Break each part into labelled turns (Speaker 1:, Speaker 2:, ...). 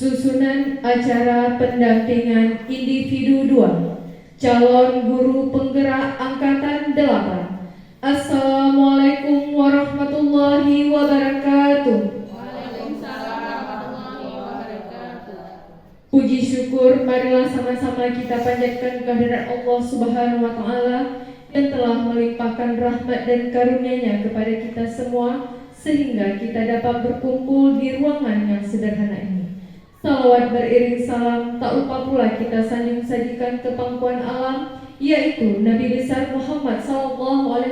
Speaker 1: Susunan acara pendampingan individu 2, calon guru penggerak angkatan 8. Assalamualaikum warahmatullahi wabarakatuh.
Speaker 2: Waalaikumsalam warahmatullahi wabarakatuh.
Speaker 1: Puji syukur marilah sama-sama kita panjatkan kehadirat Allah Subhanahu wa taala yang telah melimpahkan rahmat dan karunia-Nya kepada kita semua sehingga kita dapat berkumpul di ruangan yang sederhana ini. Salawat beriring salam tak lupa pula kita sanjung sajikan ke pangkuan alam, yaitu Nabi besar Muhammad SAW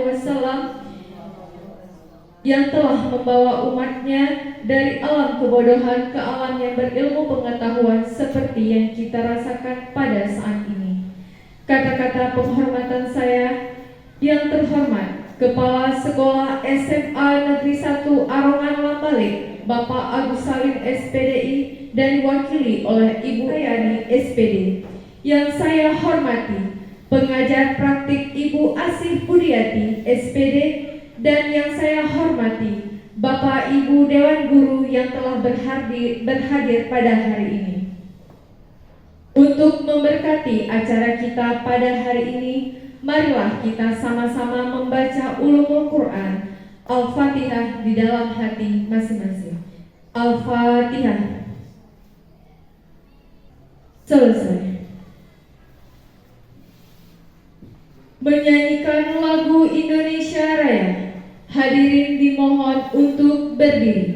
Speaker 1: yang telah membawa umatnya dari alam kebodohan ke alam yang berilmu pengetahuan seperti yang kita rasakan pada saat ini. Kata-kata penghormatan saya yang terhormat Kepala Sekolah SMA Negeri 1 Arongan Lambalik, Bapak Agus Salim SPDI, dan diwakili oleh Ibu Rayani SPD. Yang saya hormati pengajar praktik Ibu Asih Budiati SPD, dan yang saya hormati Bapak Ibu Dewan Guru yang telah berhadir pada hari ini. Untuk memberkati acara kita pada hari ini, marilah kita sama-sama membaca ulumul Quran Al-Fatihah di dalam hati masing-masing. Al-Fatihah. Selesai. Menyanyikan lagu Indonesia Raya, hadirin dimohon untuk berdiri.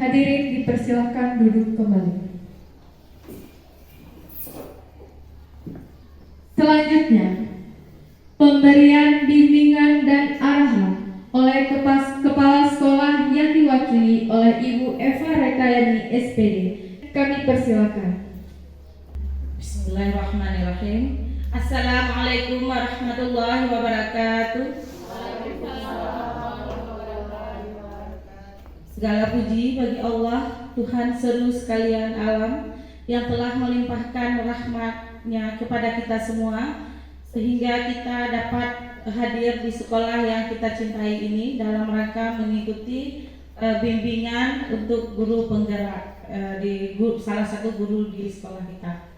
Speaker 1: Hadirin dipersilakan duduk kembali. Selanjutnya, pemberian bimbingan dan arahan oleh Kepala Sekolah yang diwakili oleh Ibu Eva Rekayani SPD. Kami persilakan.
Speaker 2: Bismillahirrahmanirrahim. Assalamualaikum warahmatullahi wabarakatuh. Segala puji bagi Allah, Tuhan seru sekalian alam, yang telah melimpahkan rahmat-Nya kepada kita semua, sehingga kita dapat hadir di sekolah yang kita cintai ini dalam rangka mengikuti bimbingan untuk guru penggerak di salah satu guru di sekolah kita.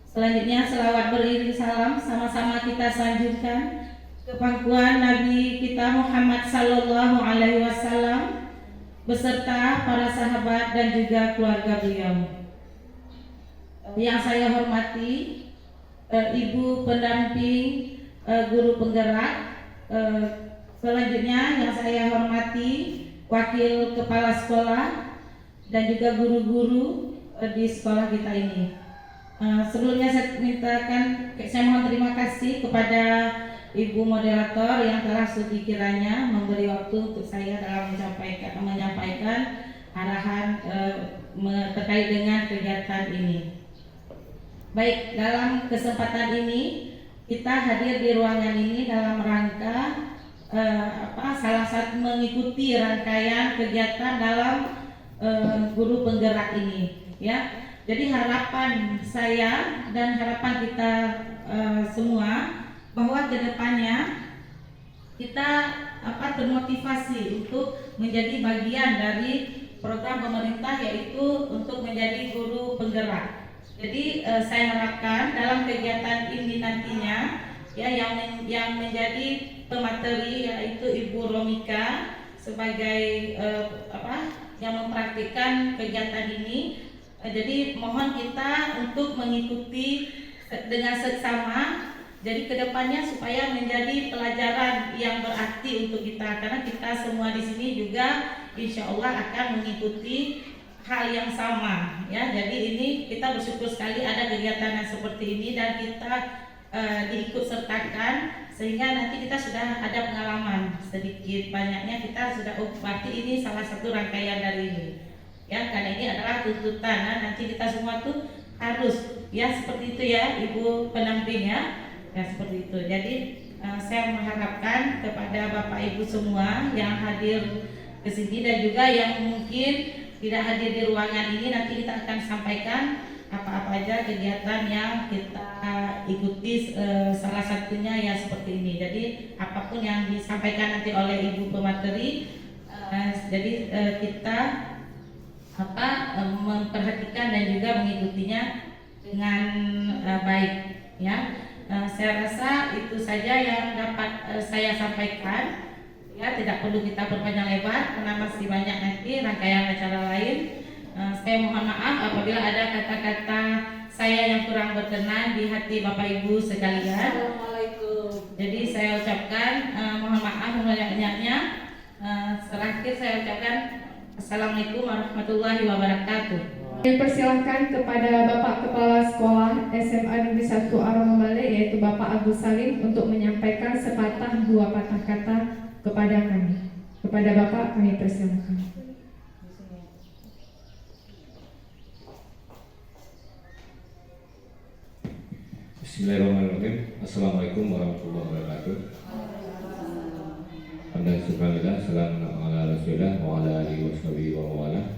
Speaker 2: Selanjutnya selawat beriring salam sama-sama kita sanjungkan ke pangkuan Nabi kita Muhammad sallallahu alaihi wasallam beserta para sahabat dan juga keluarga beliau. Yang saya hormati Ibu pendamping guru penggerak, selanjutnya yang saya hormati Wakil Kepala Sekolah dan juga guru-guru di sekolah kita ini. Sebelumnya saya mohon terima kasih kepada Ibu moderator yang telah sudi kiranya memberi waktu untuk saya dalam menyampaikan arahan terkait dengan kegiatan ini. Baik, dalam kesempatan ini kita hadir di ruangan ini dalam rangka salah satu mengikuti rangkaian kegiatan dalam guru penggerak ini, ya. Jadi harapan saya dan harapan kita semua bahwa kedepannya kita termotivasi untuk menjadi bagian dari program pemerintah, yaitu untuk menjadi guru penggerak. Jadi saya harapkan dalam kegiatan ini nantinya ya yang menjadi pemateri yaitu Ibu Romika sebagai yang mempraktikkan kegiatan ini. Jadi mohon kita untuk mengikuti dengan seksama. Jadi kedepannya supaya menjadi pelajaran yang berarti untuk kita, karena kita semua di sini juga insya Allah akan mengikuti hal yang sama, ya. Jadi ini kita bersyukur sekali ada kegiatan yang seperti ini dan kita diikut sertakan, sehingga nanti kita sudah ada pengalaman sedikit banyaknya kita sudah berarti ini salah satu rangkaian dari ini, ya. Karena ini adalah tuntutan, nanti kita semua tuh harus ya seperti itu ya Ibu pendamping ya. Ya seperti itu. Jadi saya mengharapkan kepada Bapak Ibu semua yang hadir ke sini dan juga yang mungkin tidak hadir di ruangan ini, nanti kita akan sampaikan apa-apa aja kegiatan yang kita ikuti, salah satunya ya seperti ini. Jadi apapun yang disampaikan nanti oleh Ibu pemateri, jadi kita memperhatikan dan juga mengikutinya dengan baik, ya. Saya rasa itu saja yang dapat saya sampaikan, ya. Tidak perlu kita berpanjang lebar karena masih banyak nanti rangkaian acara lain. Saya mohon maaf apabila ada kata-kata saya yang kurang berkenan di hati Bapak Ibu sekalian.
Speaker 3: Assalamualaikum.
Speaker 2: Jadi saya ucapkan mohon maaf banyak-banyaknya. Terakhir saya ucapkan Assalamualaikum warahmatullahi wabarakatuh.
Speaker 1: Dipersilahkan kepada Bapak Kepala Sekolah SMA Negeri 1 Aromabale yaitu Bapak Agus Salim untuk menyampaikan sepatah dua patah kata kepada kami. Kepada Bapak kami persilahkan.
Speaker 4: Bismillahirrahmanirrahim. Assalamualaikum warahmatullahi wabarakatuh. Alhamdulillah, salam ala Rasulillah wa ala alihi washabihi wa wala.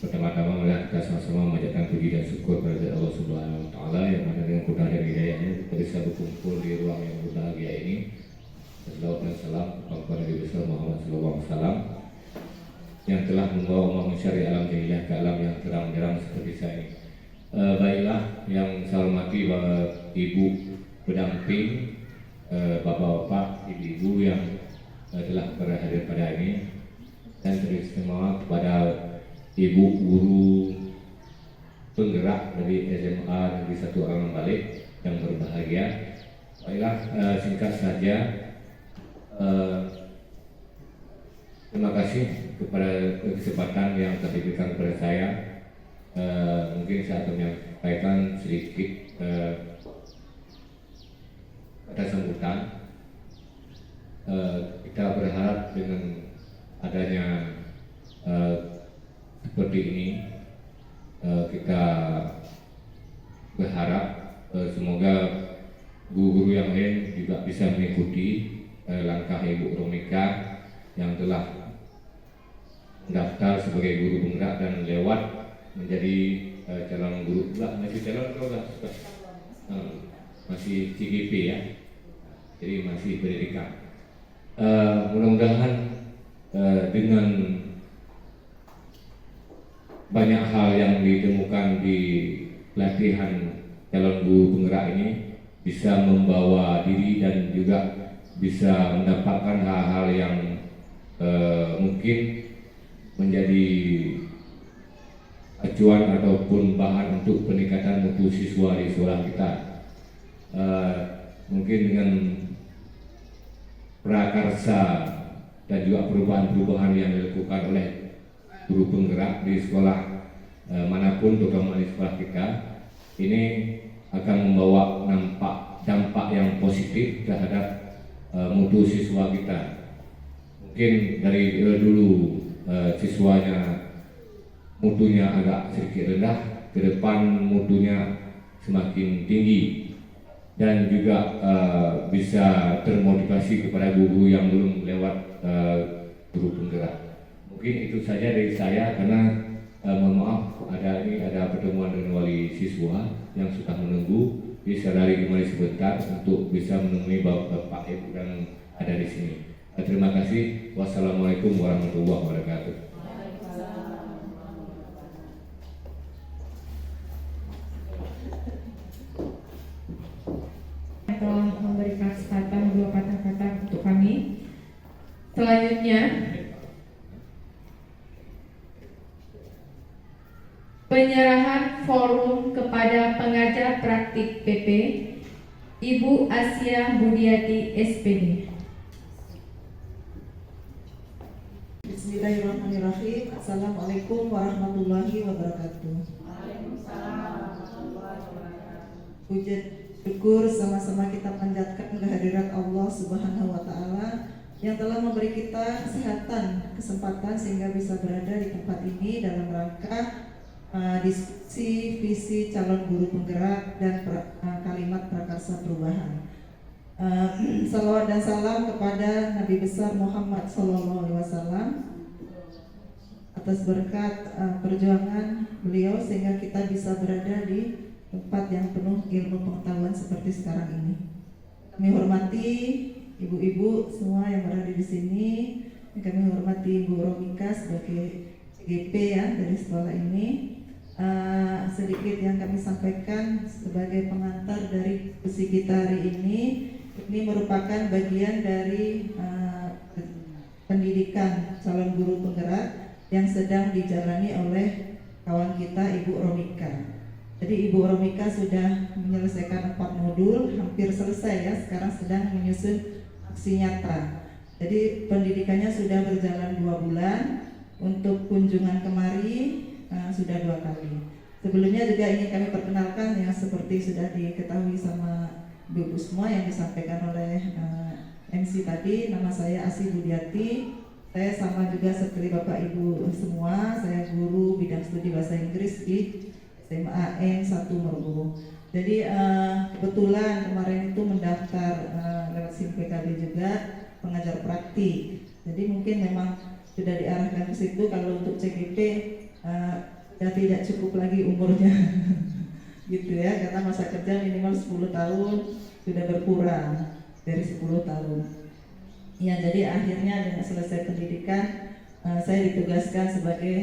Speaker 4: Pertama-tama melihat kita sama-sama memanjatkan puji dan syukur kepada Allah Subhanahu wa taala yang mana dengan kurnia dan hidayahnya kita bisa berkumpul di ruang yang berbahagia ini. Salawat dan salam kepada Nabi besar Muhammad sallallahu alaihi wasallam yang telah membawa umat manusia dari alam jahiliyah ke alam yang terang benderang seperti saya ini. Baiklah, yang saya hormati Ibu pendamping, Bapak-bapak, Ibu-ibu yang telah berhadir pada ini, dan terutama kepada Ibu guru penggerak dari SMA Negeri 1 Aromabale yang berbahagia. Baiklah, singkat saja, terima kasih kepada kesempatan yang telah diberikan kepada saya. Mungkin saya akan menyampaikan sedikit kata sambutan. Kita berharap dengan adanya seperti ini, kita berharap semoga guru-guru yang lain juga bisa mengikuti langkah Ibu Romika yang telah mendaftar sebagai guru penggerak dan lewat menjadi calon guru. Masih calon atau enggak? Masih CGP ya, jadi masih pendidikan. Mudah-mudahan dengan banyak hal yang ditemukan di pelatihan calon guru penggerak ini bisa membawa diri dan juga bisa mendapatkan hal-hal yang mungkin menjadi acuan ataupun bahan untuk peningkatan mutu siswa di sekolah kita. Mungkin dengan prakarsa dan juga perubahan-perubahan yang dilakukan oleh guru penggerak di sekolah manapun, terutama di sekolah kita, ini akan membawa dampak dampak yang positif terhadap mutu siswa kita. Mungkin dari dulu siswanya mutunya agak sedikit rendah, ke depan mutunya semakin tinggi, dan juga bisa termotivasi kepada guru yang belum lewat guru penggerak. Mungkin itu saja dari saya, karena mohon maaf ada pertemuan dengan wali siswa yang sudah menunggu. Bisa lari kembali sebentar untuk bisa menemui Bapak Ibu yang ada di sini. Terima kasih. Wassalamualaikum warahmatullahi wabarakatuh.
Speaker 1: Telah memberikan kesempatan dua kata-kata untuk kami. Selanjutnya, penyerahan forum kepada pengajar praktik PP Ibu Asia Budiati SPD.
Speaker 3: Bismillahirrahmanirrahim. Assalamualaikum warahmatullahi wabarakatuh. Puji syukur sama-sama kita panjatkan kehadirat Allah Subhanahu wa taala yang telah memberi kita kesehatan, kesempatan sehingga bisa berada di tempat ini dalam rangka diskusi visi calon guru penggerak dan kalimat prakarsa perubahan. Salawat dan salam kepada Nabi besar Muhammad SAW atas berkat perjuangan beliau sehingga kita bisa berada di tempat yang penuh ilmu pengetahuan seperti sekarang ini. Kami hormati ibu-ibu semua yang berada di sini. Kami hormati Ibu Romika sebagai CGP ya dari sekolah ini. Sedikit yang kami sampaikan sebagai pengantar dari diskusi kita hari ini. Ini merupakan bagian dari pendidikan calon guru penggerak yang sedang dijalani oleh kawan kita Ibu Romika. Jadi Ibu Romika sudah menyelesaikan 4 modul, hampir selesai ya, sekarang sedang menyusun aksi nyata. Jadi pendidikannya sudah berjalan 2 bulan, untuk kunjungan kemari sudah 2 kali. Sebelumnya juga ingin kami perkenalkan yang seperti sudah diketahui sama Ibu semua yang disampaikan oleh MC tadi, nama saya Asi Budiati. Saya sama juga seperti Bapak Ibu semua, saya guru bidang studi bahasa Inggris di SMA N 1 Merubo. Jadi kebetulan kemarin itu mendaftar lewat SIM PKB juga pengajar praktik. Jadi mungkin memang sudah diarahkan ke situ. Kalau untuk CGP sudah tidak cukup lagi umurnya. Gitu ya, karena masa kerja minimal 10 tahun sudah berkurang dari 10 tahun. Ya, jadi akhirnya dengan selesai pendidikan saya ditugaskan sebagai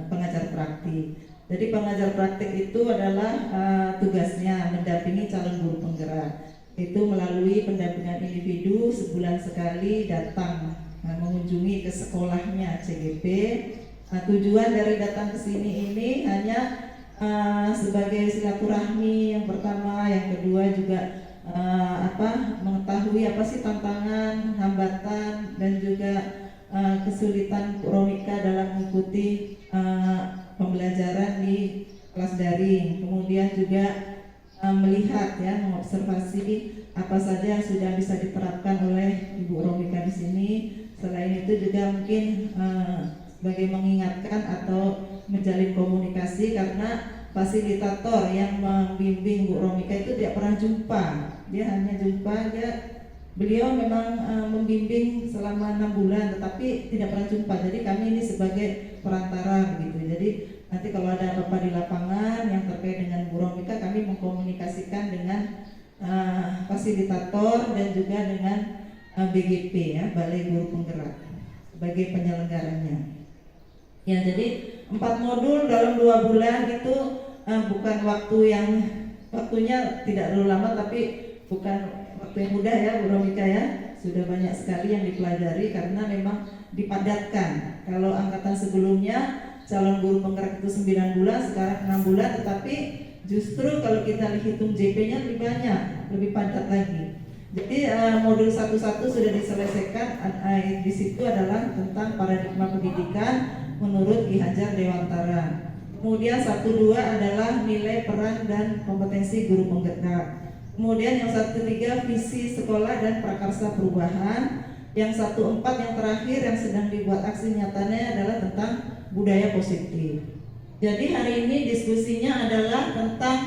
Speaker 3: pengajar praktik. Jadi pengajar praktik itu adalah tugasnya mendampingi calon guru penggerak. Itu melalui pendampingan individu, sebulan sekali datang mengunjungi ke sekolahnya CGP. Tujuan dari datang ke sini ini hanya sebagai silaturahmi yang pertama, yang kedua juga mengetahui apa sih tantangan, hambatan dan juga kesulitan Romika dalam mengikuti pembelajaran di kelas daring. Kemudian juga melihat ya, mengobservasi apa saja yang sudah bisa diterapkan oleh Ibu Romika di sini. Selain itu juga mungkin sebagai mengingatkan atau menjalin komunikasi, karena fasilitator yang membimbing Bu Romika itu tidak pernah jumpa. Dia hanya jumpa, beliau memang membimbing selama 6 bulan tetapi tidak pernah jumpa. Jadi kami ini sebagai perantara begitu. Jadi nanti kalau ada apa-apa di lapangan yang terkait dengan Bu Romika, kami mengkomunikasikan dengan fasilitator dan juga dengan BGP ya, Balai Guru Penggerak sebagai penyelenggaranya. Ya, jadi 4 modul dalam 2 bulan itu bukan waktunya tidak terlalu lama, tapi bukan waktu yang mudah ya Bu Romika ya. Sudah banyak sekali yang dipelajari karena memang dipadatkan. Kalau angkatan sebelumnya calon guru penggerak itu 9 bulan, sekarang 6 bulan, tetapi justru kalau kita hitung JP-nya lebih banyak, lebih padat lagi. Jadi modul 1-1 sudah diselesaikan. Di situ adalah tentang paradigma pendidikan menurut Ki Hajar Dewantara. Kemudian 1-2 adalah nilai, peran dan kompetensi guru penggerak. Kemudian yang 1.3 visi sekolah dan prakarsa perubahan. Yang 1.4 yang terakhir yang sedang dibuat aksi nyatanya adalah tentang budaya positif. Jadi hari ini diskusinya adalah tentang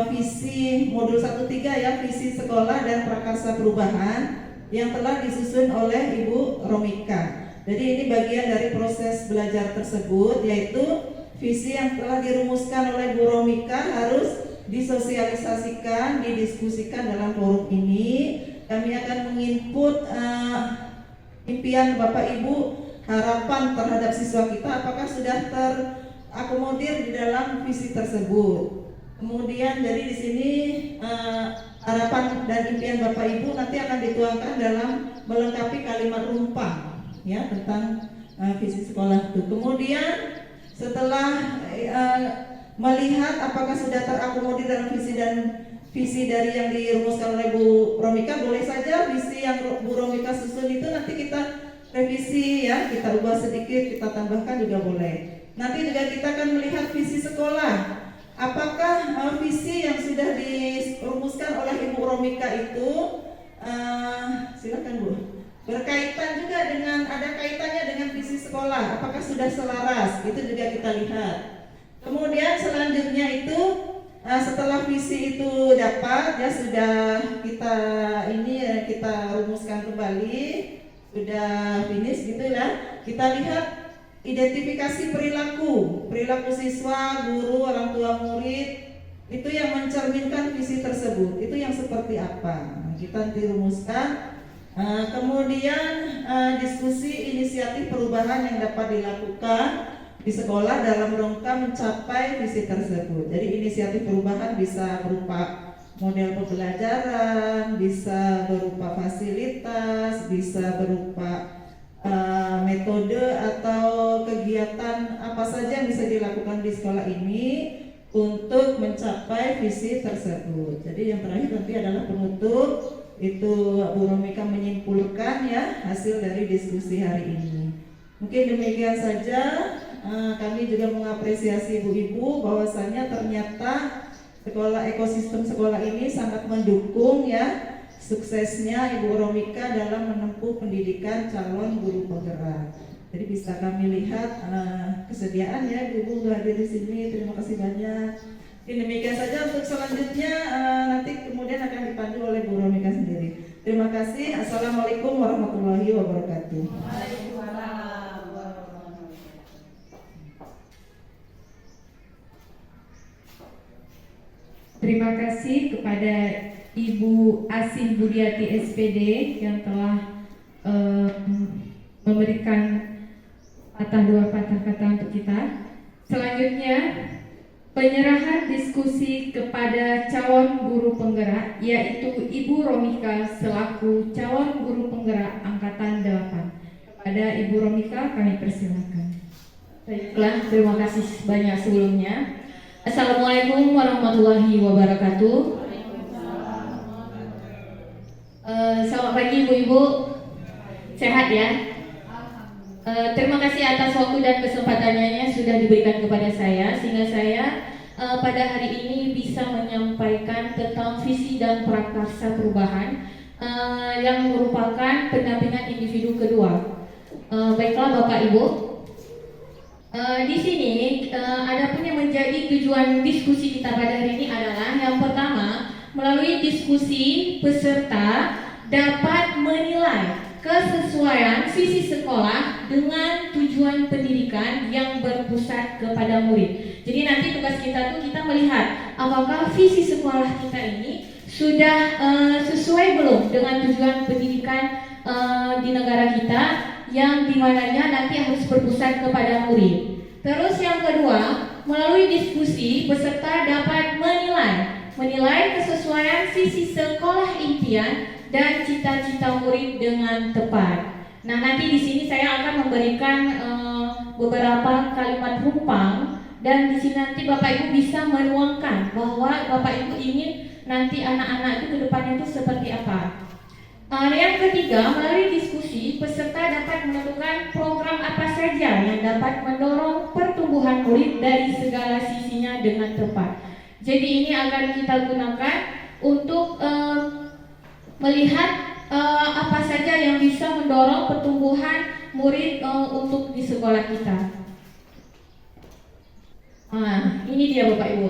Speaker 3: visi modul 1.3 ya, visi sekolah dan prakarsa perubahan yang telah disusun oleh Ibu Romika. Jadi ini bagian dari proses belajar tersebut, yaitu visi yang telah dirumuskan oleh Bu Romika harus disosialisasikan, didiskusikan dalam forum ini. Kami akan menginput impian Bapak Ibu, harapan terhadap siswa kita apakah sudah terakomodir di dalam visi tersebut. Kemudian jadi di sini harapan dan impian Bapak Ibu nanti akan dituangkan dalam melengkapi kalimat rumpang ya tentang visi sekolah itu. Kemudian setelah melihat apakah sudah terakomodir dalam visi dari yang dirumuskan oleh Bu Romika, boleh saja visi yang Bu Romika susun itu nanti kita revisi ya, kita ubah sedikit, kita tambahkan juga boleh. Nanti juga kita akan melihat visi sekolah. Apakah visi yang sudah dirumuskan oleh Ibu Romika itu silakan Bu, berkaitan juga dengan, ada kaitannya dengan visi sekolah, apakah sudah selaras, itu juga kita lihat. Kemudian selanjutnya itu setelah visi itu dapat ya, sudah kita rumuskan kembali, sudah finish gitu ya, kita lihat identifikasi perilaku siswa, guru, orang tua murid itu yang mencerminkan visi tersebut, itu yang seperti apa. Kita nanti rumuskan. Kemudian diskusi inisiatif perubahan yang dapat dilakukan di sekolah dalam rangka mencapai visi tersebut. Jadi inisiatif perubahan bisa berupa model pembelajaran, bisa berupa fasilitas, bisa berupa metode atau kegiatan apa saja yang bisa dilakukan di sekolah ini untuk mencapai visi tersebut. Jadi yang terakhir nanti adalah penutup, itu Bu Romika menyimpulkan ya hasil dari diskusi hari ini. Mungkin demikian saja. Kami juga mengapresiasi ibu-ibu bahwasanya ternyata ekosistem sekolah ini sangat mendukung ya suksesnya Ibu Romika dalam menempuh pendidikan calon guru penggerak. Jadi bisa kami lihat kesediaan ya Ibu hadir di sini. Terima kasih banyak. Demikian saja untuk selanjutnya, nanti kemudian akan dipandu oleh Bu Romika sendiri. Terima kasih. Assalamualaikum warahmatullahi wabarakatuh.
Speaker 1: Terima kasih kepada Ibu Asih Budiati SPD yang telah memberikan dua patah kata untuk kita. Selanjutnya penyerahan diskusi kepada calon guru penggerak, yaitu Ibu Romika selaku calon guru penggerak angkatan 8. Kepada Ibu Romika kami persilakan.
Speaker 5: Baiklah, terima kasih banyak sebelumnya. Assalamualaikum warahmatullahi wabarakatuh. Selamat pagi ibu-ibu, sehat ya? Terima kasih atas waktu dan kesempatannya sudah diberikan kepada saya, sehingga saya pada hari ini bisa menyampaikan tentang visi dan prakarsa perubahan yang merupakan pendampingan individu kedua. Baiklah Bapak Ibu, di sini adapun yang menjadi tujuan diskusi kita pada hari ini adalah yang pertama, melalui diskusi peserta dapat menilai kesesuaian visi sekolah dengan tujuan pendidikan yang berpusat kepada murid. Jadi nanti tugas kita tuh kita melihat apakah visi sekolah kita ini sudah sesuai belum dengan tujuan pendidikan di negara kita, yang dimananya nanti harus berpusat kepada murid. Terus yang kedua, melalui diskusi peserta dapat menilai kesesuaian visi sekolah impian dan cita-cita murid dengan tepat. Nah, nanti di sini saya akan memberikan beberapa kalimat rumpang, dan di sini nanti Bapak Ibu bisa menuangkan bahwa Bapak Ibu ingin nanti anak-anak itu ke depannya itu seperti apa. Yang ketiga, melalui diskusi peserta dapat menentukan program apa saja yang dapat mendorong pertumbuhan murid dari segala sisinya dengan tepat. Jadi ini akan kita gunakan untuk melihat apa saja yang bisa mendorong pertumbuhan murid untuk di sekolah kita. Nah, ini dia Bapak Ibu.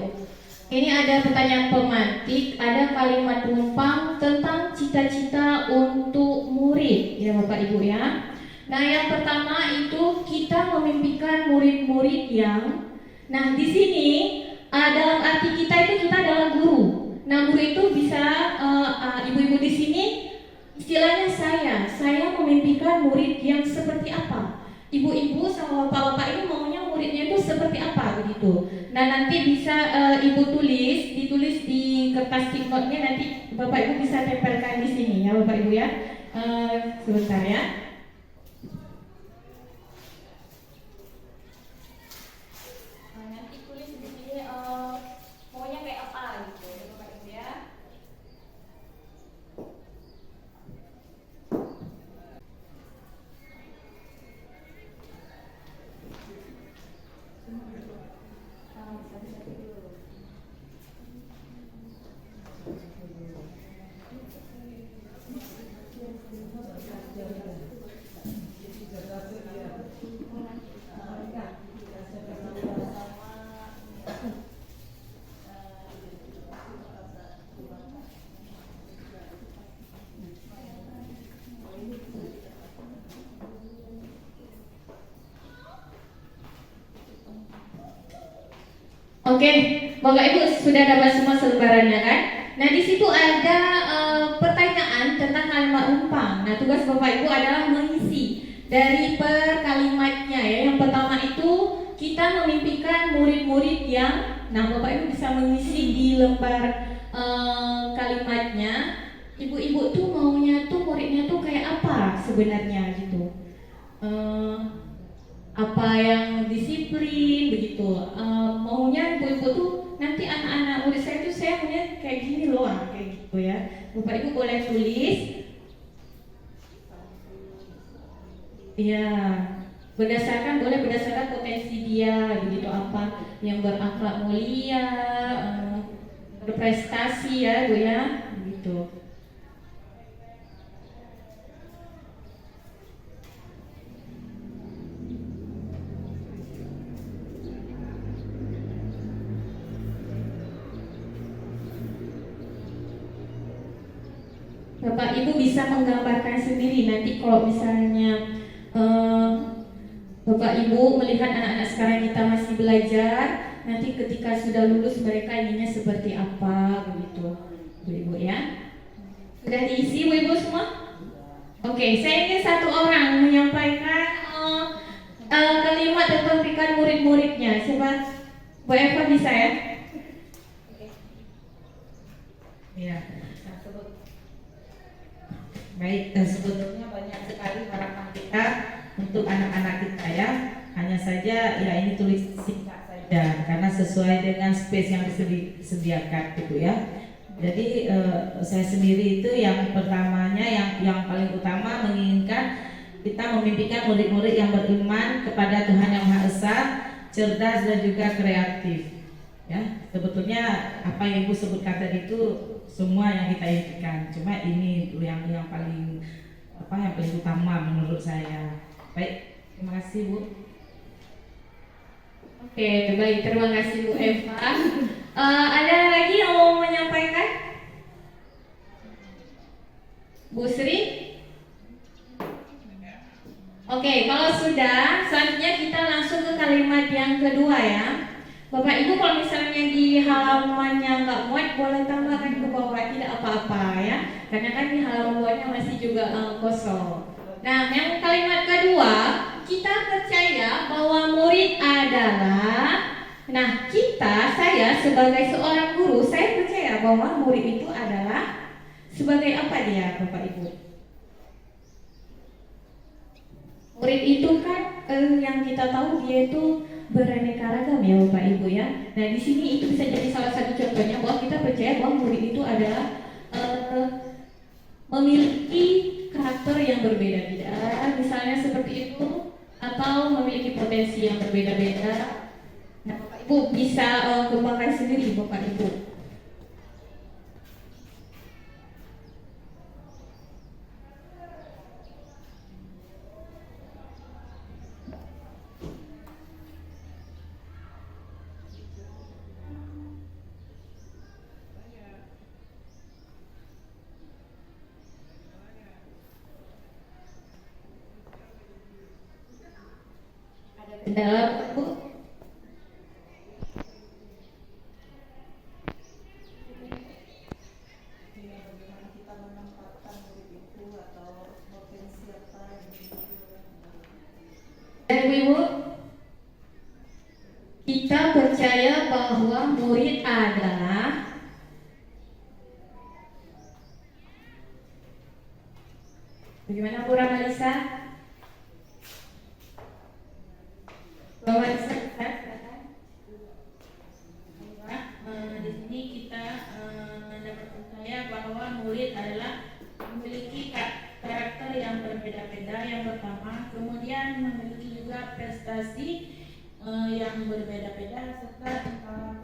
Speaker 5: Ini ada pertanyaan pemantik, ada kalimat penumpang tentang cita-cita untuk murid, ya Bapak Ibu ya. Nah, yang pertama itu kita memimpikan murid-murid yang, nah di sini dalam arti kita itu kita adalah guru. Nah, guru itu bisa ibu-ibu di sini istilahnya saya memimpikan murid yang seperti apa. Ibu-ibu sama bapak-bapak ini maunya muridnya itu seperti apa begitu. Nah, nanti bisa ibu ditulis di kertas sticknote-nya, nanti bapak ibu bisa tempelkan di sini ya bapak ibu ya. Sebentar ya. Nanti tulis di sini maunya kayak apa gitu ya bapak ibu ya. Oke, Bapak Ibu sudah dapat semua selebarannya kan? Nah, di situ ada pertanyaan tentang kalimat umpang. Nah, tugas Bapak Ibu adalah mengisi dari per kalimatnya ya. Yang pertama itu kita memimpikan murid-murid yang, nah Bapak Ibu bisa mengisi di lembar kalimatnya. Ibu-ibu tuh maunya tuh muridnya tuh kayak apa sebenarnya gitu. Apa yang disiplin begitu, maunya ibu-ibu tuh nanti anak-anak murid saya tuh saya maunya kayak gini loh, kayak gitu ya. Bapak Ibu boleh tulis ya, boleh berdasarkan potensi dia begitu, apa yang berakhlak mulia, berprestasi ya Bu ya begitu. Bapak Ibu bisa menggambarkan sendiri nanti kalau misalnya Bapak Ibu melihat anak-anak sekarang kita masih belajar, nanti ketika sudah lulus mereka inginnya seperti apa begitu, Bu-ibu ya. Sudah diisi Bu-ibu semua? Oke, saya ingin satu orang menyampaikan kalimat tentang pemimpinan murid-muridnya. Siapa? Bu Eva bisa ya?
Speaker 2: Ya. Baik, dan sebetulnya banyak sekali harapan kita untuk anak-anak kita ya. Hanya saja ya ini tulis singkat saja karena sesuai dengan space yang disediakan gitu ya. Jadi saya sendiri itu yang pertamanya yang paling utama menginginkan kita memimpikan murid-murid yang beriman kepada Tuhan Yang Maha Esa, cerdas dan juga kreatif. Ya, sebetulnya apa yang Ibu sebutkan tadi itu semua yang kita impikan. Cuma ini yang paling yang paling utama menurut saya. Baik, terima kasih Bu.
Speaker 5: Oke, baik, terima kasih Bu Eva. Ada lagi yang mau menyampaikan? Bu Sri? Oke, kalau sudah, selanjutnya kita langsung ke kalimat yang kedua ya. Bapak Ibu kalau misalnya di halamannya nggak muat boleh tambahkan ke bawah, tidak apa-apa ya, karena kan di halaman bawahnya masih juga kosong. Nah, yang kalimat kedua, kita percaya bahwa murid adalah, nah saya sebagai seorang guru, saya percaya bahwa murid itu adalah sebagai apa dia Bapak Ibu? Murid itu kan yang kita tahu dia itu beraneka ragam ya Bapak Ibu ya. Nah di sini itu bisa jadi salah satu contohnya bahwa kita percaya bahwa murid itu adalah memiliki karakter yang berbeda-beda, misalnya seperti itu, atau memiliki potensi yang berbeda-beda. Nah Bapak Ibu bisa kembangkan sendiri Bapak Ibu. Dalam Bu. Dan Ibu, kita percaya bahwa murid adalah bagaimana Bu Ramalisa? Bu Ramalisa,
Speaker 2: Di sini kita dapat percaya bahwa murid adalah memiliki karakter yang berbeda-beda. Yang pertama, kemudian memiliki juga prestasi yang berbeda-beda serta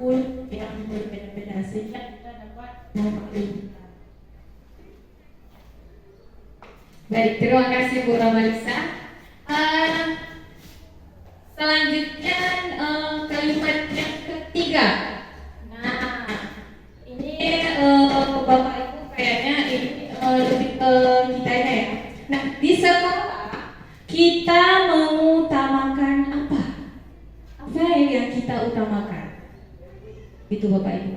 Speaker 2: pun yang berbeda-beda sehingga kita dapat memaklumkan.
Speaker 5: Baik, terima kasih Bu Ramalisa. Selanjutnya kalimat yang ketiga. Nah, ini Bapak Ibu kayaknya ini lebih ke kitanya ya. Nah, di sekolah kita mengutamakan apa? Apa yang kita utamakan? Itu Bapak Ibu.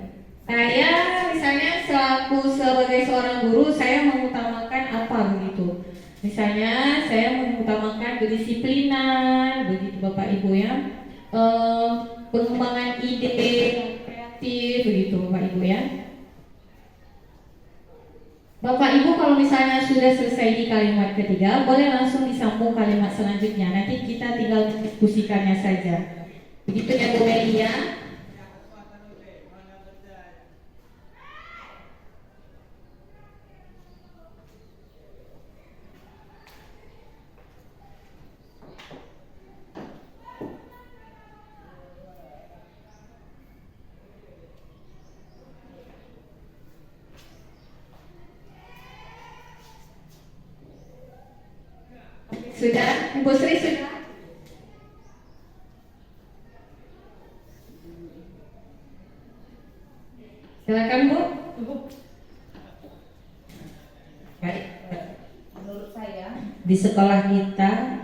Speaker 5: Saya misalnya selaku sebagai seorang guru, saya mengutamakan apa begitu? Misalnya saya mengutamakan kedisiplinan, begitu Bapak Ibu ya, pengembangan ide yang kreatif, begitu Bapak Ibu ya. Bapak Ibu kalau misalnya sudah selesai di kalimat ketiga, boleh langsung disambung kalimat selanjutnya. Nanti kita tinggal diskusikannya saja. Begitu ya Bu Melia. Sudah, Ibu Sri sudah. Silakan Bu.
Speaker 2: Baik, menurut saya di sekolah kita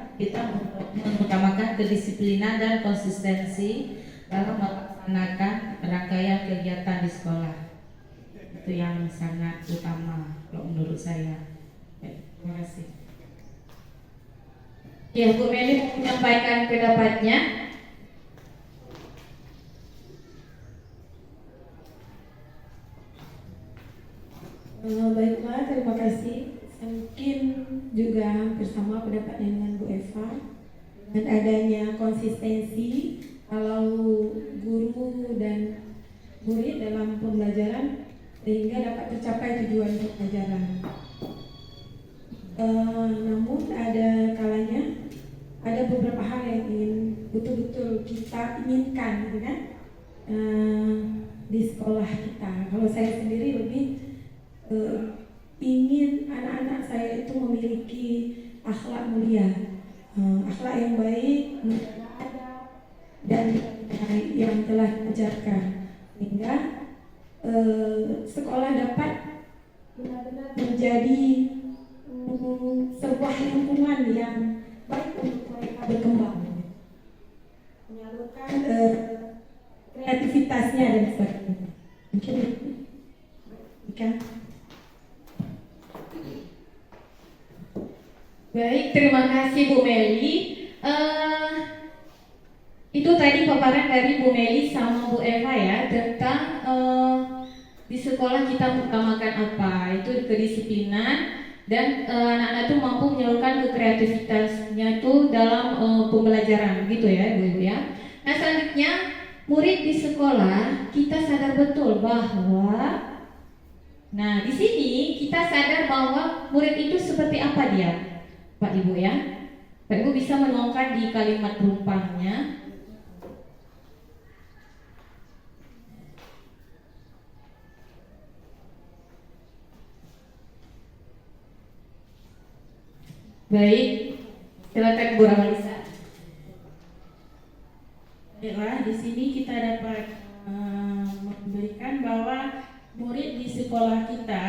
Speaker 2: mengutamakan kedisiplinan dan konsistensi dalam melaksanakan rangkaian kegiatan di sekolah. Itu yang sangat utama kalau menurut saya. Baik, terima kasih.
Speaker 5: Ya, Bu Meli menyampaikan pendapatnya.
Speaker 1: Baiklah, terima kasih. Mungkin juga bersama pendapatnya dengan Bu Eva, dengan adanya konsistensi kalau guru dan murid dalam pembelajaran sehingga dapat tercapai tujuan pembelajaran. Namun ada kalanya ada beberapa hal yang ingin betul-betul kita inginkan, gitu kan, di sekolah kita. Kalau saya sendiri lebih ingin anak-anak saya itu memiliki akhlak mulia, akhlak yang baik, menjaga adab dan yang telah diajarkan, sehingga sekolah dapat benar-benar menjadi sebuah lingkungan yang baik untuk mereka berkembang, menyalurkan kreativitasnya dan sebagainya. Mungkin Ika.
Speaker 5: Baik, terima kasih Bu Meli. Itu tadi paparan dari Bu Meli sama Bu Eva ya tentang di sekolah kita mengutamakan apa, itu kedisiplinan dan anak-anak itu mampu menyalurkan kreativitasnya itu dalam pembelajaran gitu ya Bu ya. Nah selanjutnya murid di sekolah kita sadar betul bahwa di sini kita sadar bahwa murid itu seperti apa dia Pak Ibu ya. Pak Ibu bisa menuangkan di kalimat perumpamannya. Baik, silakan Bu Ramalisa.
Speaker 2: Baiklah, di sini kita dapat memberikan bahwa murid di sekolah kita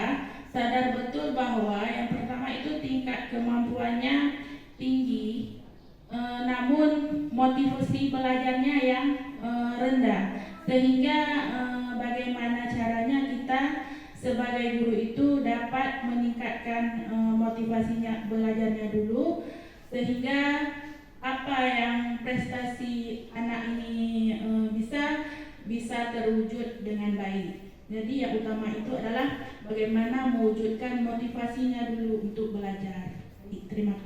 Speaker 2: sadar betul bahwa yang pertama itu tingkat kemampuannya tinggi, namun motivasi motivasi belajarnya yang rendah, sehingga bagaimana caranya kita sebagai guru itu dapat meningkatkan motivasinya belajarnya dulu, sehingga apa yang prestasi anak ini bisa terwujud dengan baik. Jadi yang utama itu adalah bagaimana mewujudkan motivasinya dulu untuk belajar. Terima kasih.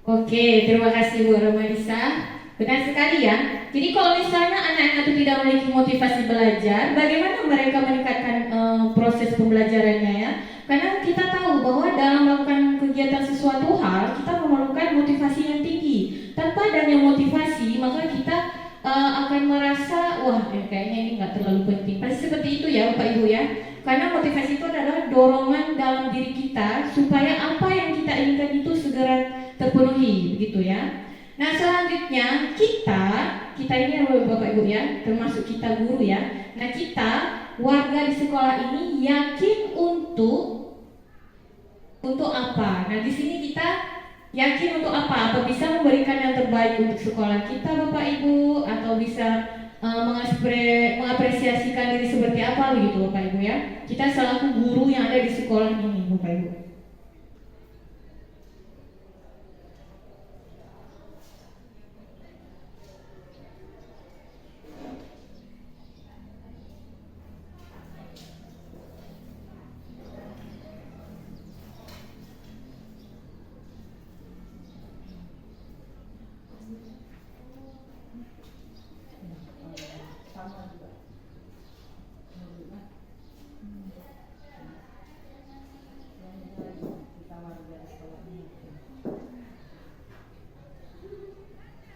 Speaker 5: Oke, terima kasih Bu Romalisa. Benar sekali ya. Jadi kalau misalnya anak-anak itu tidak memiliki motivasi belajar, bagaimana mereka meningkatkan proses pembelajarannya ya? Karena kita tahu bahwa dalam melakukan kegiatan sesuatu hal, kita memerlukan motivasi yang tinggi. Tanpa adanya motivasi, maka kita akan merasa, wah kayaknya ini nggak terlalu penting. Pasti seperti itu ya Bapak Ibu ya. Karena motivasi itu adalah dorongan dalam diri kita supaya apa yang kita inginkan itu segera terpenuhi, begitu ya. Nah selanjutnya kita ini Bapak Ibu ya, termasuk kita guru ya. Nah kita warga di sekolah ini yakin untuk apa? Nah di sini kita yakin untuk apa? Apa bisa memberikan yang terbaik untuk sekolah kita Bapak Ibu, atau bisa mengapresiasikan diri seperti apa begitu Bapak Ibu ya. Kita selaku guru yang ada di sekolah ini Bapak Ibu.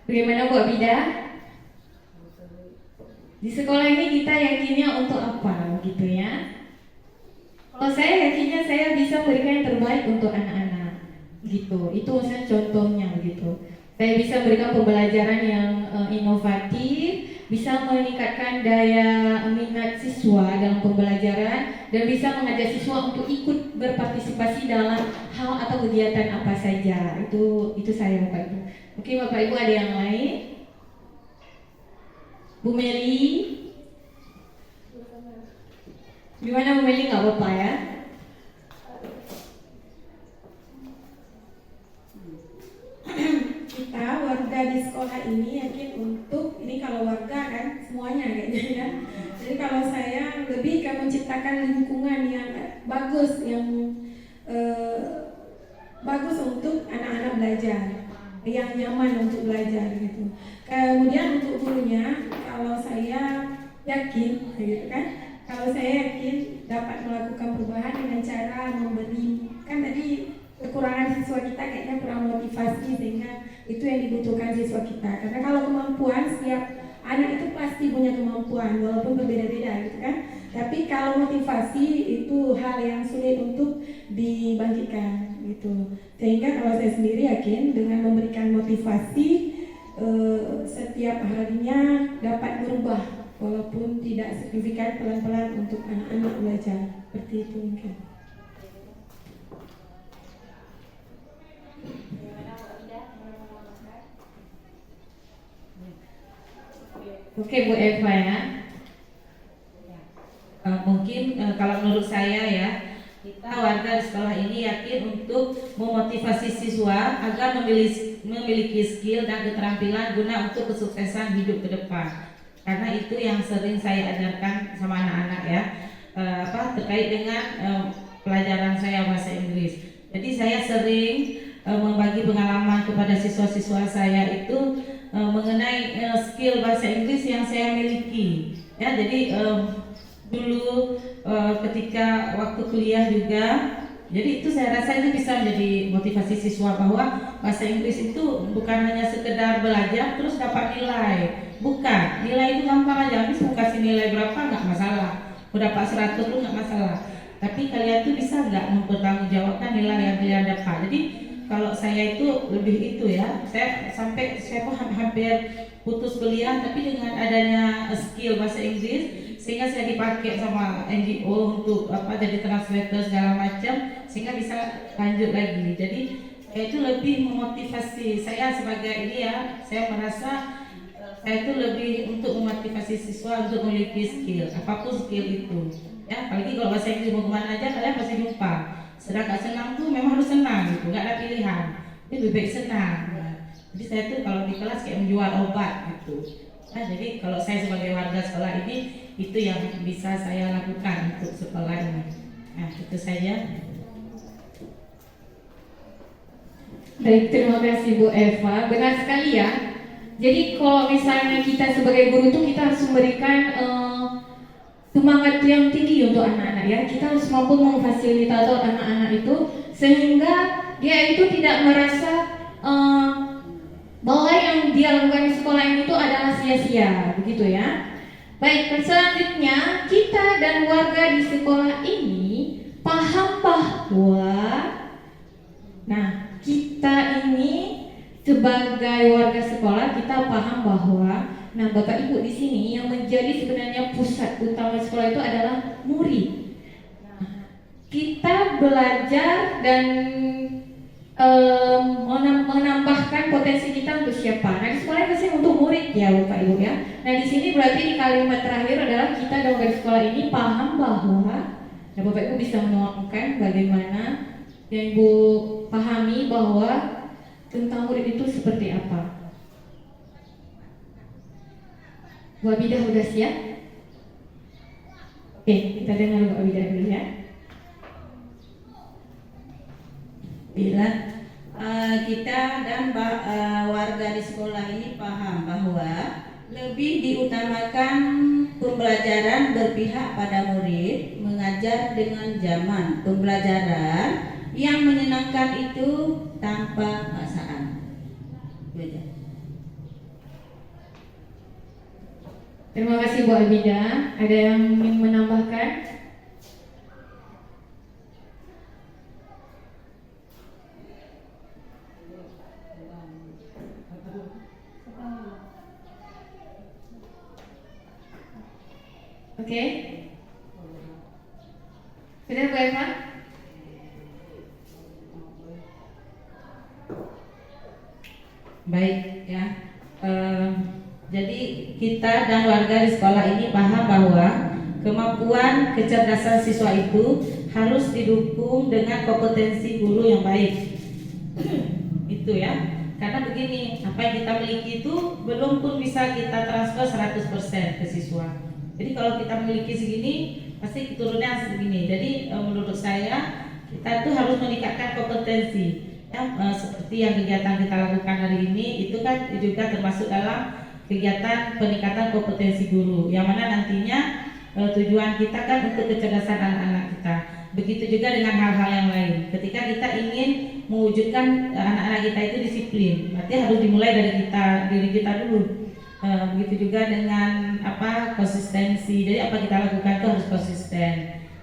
Speaker 5: Bagaimana Bu Abida? Di sekolah ini kita yakinnya untuk apa gitu ya? Kalau saya yakinnya saya bisa memberikan yang terbaik untuk anak-anak gitu. Itu maksudnya contohnya begitu. Saya bisa berikan pembelajaran yang inovatif, bisa meningkatkan daya minat siswa dalam pembelajaran, dan bisa mengajak siswa untuk ikut berpartisipasi dalam hal atau kegiatan apa saja. Itu saya Bapak Ibu. Mungkin Bapak Ibu ada yang lain? Bu Meli? Gimana Bu Meli, nggak apa-apa ya?
Speaker 6: Kita warga di sekolah ini yakin untuk, ini kalau warga kan semuanya kayaknya ya. Jadi kalau saya lebih ke menciptakan lingkungan yang bagus, yang bagus untuk anak-anak belajar, yang nyaman untuk belajar gitu. Kemudian untuk gurunya, kalau saya yakin gitu kan, kalau saya yakin dapat melakukan perubahan dengan cara memberi, kan tadi kekurangan siswa kita kayaknya kurang motivasi, sehingga itu yang dibutuhkan siswa kita. Karena kalau kemampuan, setiap anak itu pasti punya kemampuan walaupun berbeda-beda gitu kan. Tapi kalau motivasi itu hal yang sulit untuk dibangkitkan gitu. Sehingga kalau saya sendiri yakin dengan memberikan motivasi setiap harinya dapat berubah walaupun tidak signifikan, pelan-pelan untuk anak-anak belajar. Seperti itu mungkin.
Speaker 5: Oke Bu Eva ya.
Speaker 2: Mungkin kalau menurut saya ya, kita warga di sekolah ini yakin untuk memotivasi siswa agar memiliki skill dan keterampilan guna untuk kesuksesan hidup ke depan. Karena itu yang sering saya ajarkan sama anak-anak ya, terkait dengan pelajaran saya bahasa Inggris. Jadi saya sering membagi pengalaman kepada siswa-siswa saya itu mengenai skill bahasa Inggris yang saya miliki. Ya, jadi dulu ketika waktu kuliah juga, jadi itu saya rasa itu bisa menjadi motivasi siswa bahwa bahasa Inggris itu bukan hanya sekedar belajar terus dapat nilai. Bukan, nilai itu gampang aja, habis mau kasih nilai berapa nggak masalah, mau dapat 100 pun nggak masalah. Tapi kalian tuh bisa nggak mempertanggungjawabkan nilai yang kalian dapat. Jadi kalau saya itu lebih itu ya, saya pun hampir putus kuliah, tapi dengan adanya skill bahasa Inggris, sehingga saya dipakai sama NGO untuk jadi translator segala macam, sehingga bisa lanjut lagi. Jadi itu lebih memotivasi saya sebagai ini ya. Saya merasa saya itu lebih untuk memotivasi siswa untuk memiliki skill, apapun skill itu. Ya, apalagi kalau bahasa Inggris mau kemana aja kalian pasti jumpa. Sedang gak senang tuh memang harus senang gitu, nggak ada pilihan. Jadi lebih baik senang. Nah, jadi saya tuh kalau di kelas kayak menjual obat gitu. Nah, jadi kalau saya sebagai warga sekolah ini itu yang bisa saya lakukan untuk sekolah ini. Nah, itu saja.
Speaker 5: Baik, terima kasih Bu Eva. Benar sekali ya. Jadi kalau misalnya kita sebagai guru itu kita harus memberikan semangat yang tinggi untuk anak-anak ya. Kita harus mampu memfasilitasi anak-anak itu sehingga dia itu tidak merasa bahwa yang dia lakukan di sekolah ini itu adalah sia-sia, begitu ya. Baik, selanjutnya kita dan warga di sekolah ini paham bahwa kita ini sebagai warga sekolah kita paham bahwa Bapak Ibu di sini yang menjadi sebenarnya pusat utama sekolah itu adalah murid. Kita belajar dan menambahkan potensi kita untuk siapa? Nah, di sekolah itu sih untuk murid ya Bapak Ibu ya. Nah, di sini berarti di kalimat terakhir adalah kita dan warga sekolah ini paham bahwa Bapak Ibu bisa menuangkan bagaimana yang Ibu pahami bahwa tentang murid itu seperti apa. Bu Abidah udah siap? Oke, kita dengar Bu Abidah dulu ya.
Speaker 7: Bila kita dan warga di sekolah ini paham bahwa lebih diutamakan pembelajaran berpihak pada murid, mengajar dengan zaman pembelajaran yang menyenangkan itu tanpa paksaan.
Speaker 5: Terima kasih Bu Abida. Ada yang ingin menambahkan? Oke. Sudah Bu Eva?
Speaker 2: Baik ya, jadi kita dan warga di sekolah ini paham bahwa kemampuan kecerdasan siswa itu harus didukung dengan kompetensi guru yang baik. Itu ya, karena begini, apa yang kita miliki itu belum pun bisa kita transfer 100% ke siswa. Jadi kalau kita memiliki segini, pasti turunnya segini. Jadi menurut saya kita tuh harus meningkatkan kompetensi. Ya, seperti yang kegiatan kita lakukan hari ini itu kan juga termasuk dalam kegiatan peningkatan kompetensi guru yang mana nantinya tujuan kita kan untuk kecerdasan anak-anak kita. Begitu juga dengan hal-hal yang lain. Ketika kita ingin mewujudkan anak-anak kita itu disiplin, berarti harus dimulai dari diri kita dulu. Begitu juga dengan konsistensi. Jadi apa kita lakukan itu harus konsisten.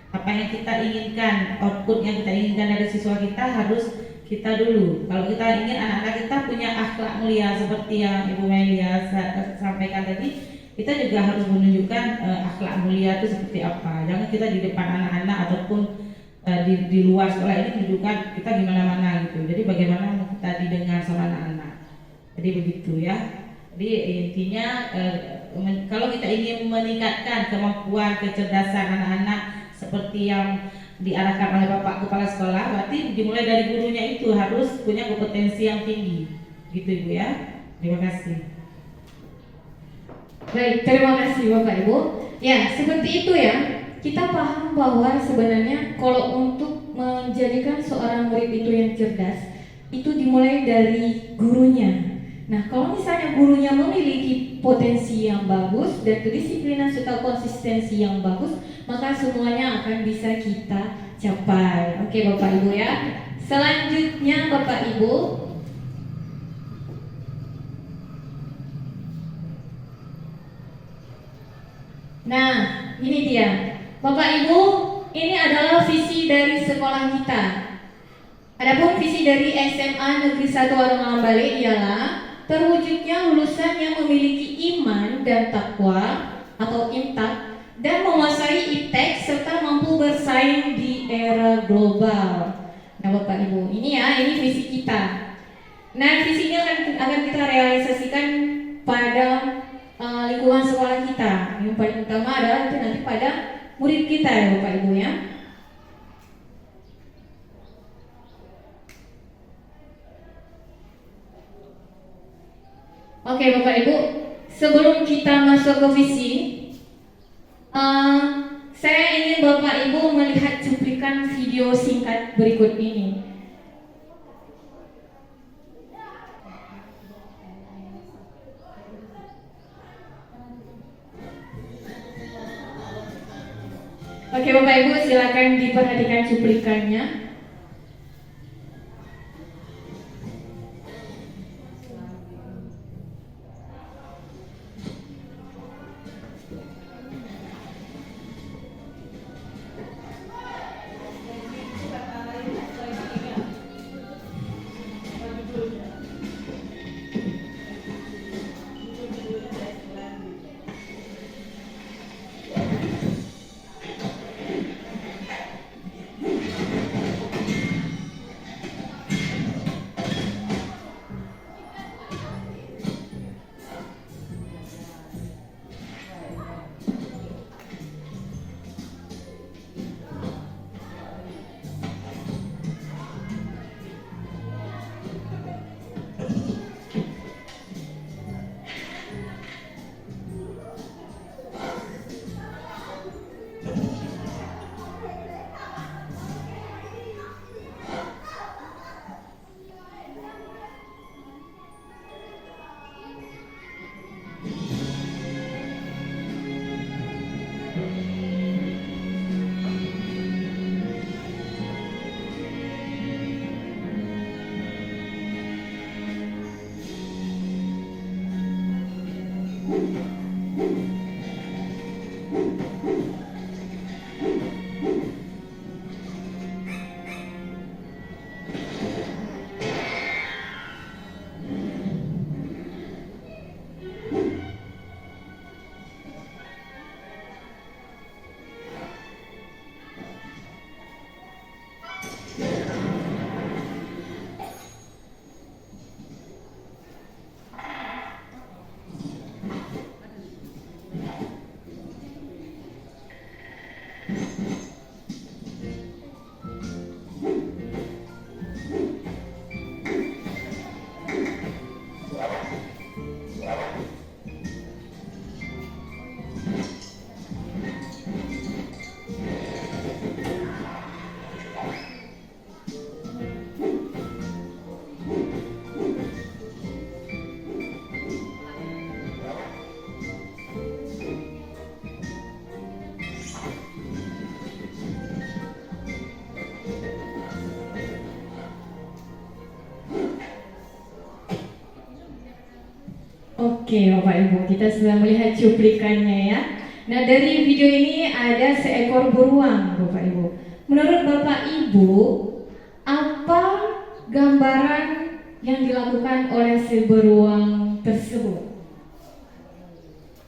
Speaker 2: Apa yang kita inginkan, output yang kita inginkan dari siswa kita harus kita dulu. Kalau kita ingin anak-anak kita punya akhlak mulia seperti yang Ibu Melia sampaikan tadi, kita juga harus menunjukkan akhlak mulia itu seperti apa. Jangan kita di depan anak-anak ataupun di luar sekolah ini menunjukkan kita gimana-mana gitu. Jadi bagaimana kita didengar sama anak-anak. Jadi begitu ya. Jadi intinya kalau kita ingin meningkatkan kemampuan kecerdasan anak-anak seperti yang diarahkan oleh Bapak Kepala Sekolah, berarti dimulai dari gurunya itu harus punya kompetensi yang tinggi, gitu Ibu ya. Terima kasih.
Speaker 5: Baik, terima kasih Bapak Ibu. Ya, seperti itu ya. Kita paham bahwa sebenarnya kalau untuk menjadikan seorang murid itu yang cerdas, itu dimulai dari gurunya. Nah, kalau misalnya gurunya memiliki potensi yang bagus dan kedisiplinan serta konsistensi yang bagus, maka semuanya akan bisa kita capai. Oke Bapak Ibu ya. Selanjutnya Bapak Ibu, nah ini dia Bapak Ibu, ini adalah visi dari sekolah kita. Adapun visi dari SMA Negeri 1 Warung Alambale ialah terwujudnya lulusan yang memiliki iman dan takwa atau imtak dan menguasai iptek serta mampu bersaing di era global. Ya Bapak Ibu, ini visi kita. Nah, visi ini akan kita realisasikan pada lingkungan sekolah kita. Yang paling utama adalah itu nanti pada murid kita ya Bapak Ibu ya. Oke Bapak Ibu, sebelum kita masuk ke visi, saya ingin Bapak Ibu melihat cuplikan video singkat berikut ini. Oke Bapak Ibu, silakan diperhatikan cuplikannya. Oke Bapak Ibu, kita sudah melihat cuplikannya ya. Nah dari video ini ada seekor beruang Bapak Ibu. Menurut Bapak Ibu, apa gambaran yang dilakukan oleh si beruang tersebut?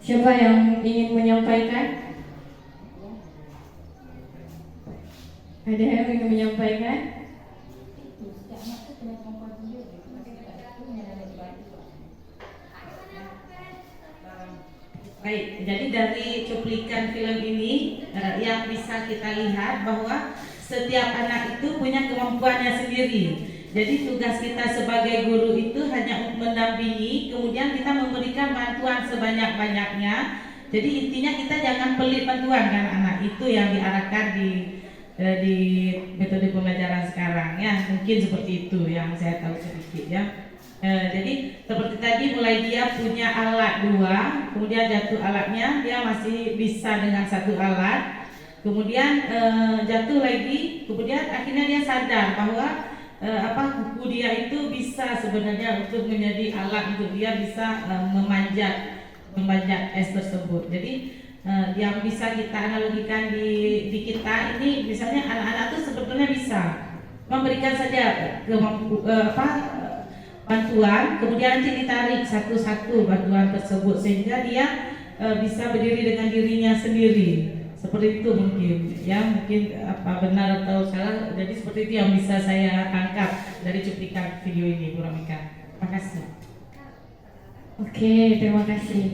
Speaker 5: Siapa yang ingin menyampaikan? Ada yang ingin menyampaikan?
Speaker 2: Baik, jadi dari cuplikan film ini yang bisa kita lihat bahwa setiap anak itu punya kemampuannya sendiri. Jadi tugas kita sebagai guru itu hanya untuk mendampingi, kemudian kita memberikan bantuan sebanyak-banyaknya. Jadi intinya kita jangan pelit bantuan kan anak, itu yang diarahkan di metode pembelajaran sekarang ya. Mungkin seperti itu yang saya tahu sedikit ya. Jadi seperti tadi mulai dia punya alat 2, kemudian jatuh alatnya dia masih bisa dengan 1 alat, kemudian jatuh lagi, kemudian akhirnya dia sadar bahwa kuku dia itu bisa sebenarnya untuk menjadi alat untuk dia bisa memanjat es tersebut. Jadi yang bisa kita analogikan di kita ini, misalnya anak-anak itu sebetulnya bisa memberikan saja bantuan, kemudian nanti ditarik satu-satu bantuan tersebut sehingga dia bisa berdiri dengan dirinya sendiri. Seperti itu mungkin, ya mungkin apa benar atau salah. Jadi seperti itu yang bisa saya tangkap dari cuplikan video ini, Bu Romika. Terima kasih.
Speaker 1: Oke, terima kasih.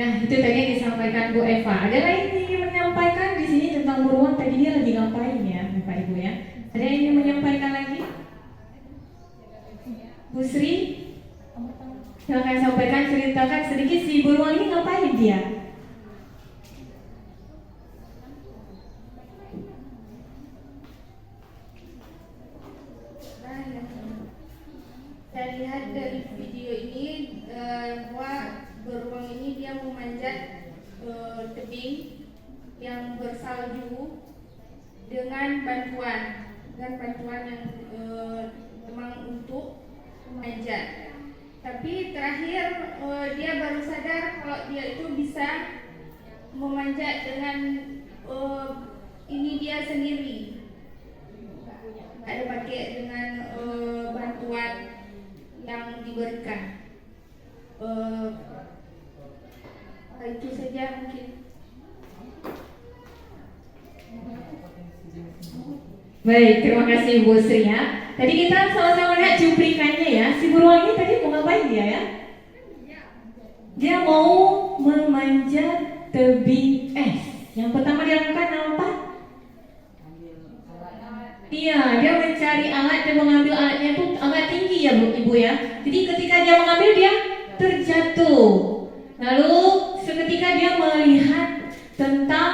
Speaker 1: Nah, itu tadi yang disampaikan Bu Eva. Ada lagi yang ingin menyampaikan di sini tentang beruang tadi dia lagi ngapain ya, Bapak Ibu ya? Ada yang ingin menyampaikan lagi? Bu Sri, silakan sampaikan, ceritakan sedikit si beruang ini ngapain dia?
Speaker 8: Saya lihat dari video ini bahwa beruang ini dia memanjat tebing yang bersalju dengan bantuan yang memang untuk memanjat. Tapi terakhir dia baru sadar kalau dia itu bisa memanjat dengan ini dia sendiri. Ada pakai dengan bantuan yang diberikan. Itu saja mungkin.
Speaker 1: Baik, terima kasih Bu Sri ya. Tadi kita sama-sama lihat cuplikannya ya. Si beruang ini tadi mau ngapain dia ya? Dia mau memanjat tebing es. Yang pertama dia lakukan apa? Iya, dia mencari alat dan mengambil alatnya itu agak tinggi ya Bu Ibu ya. Jadi ketika dia mengambil dia terjatuh. Lalu seketika dia melihat tentang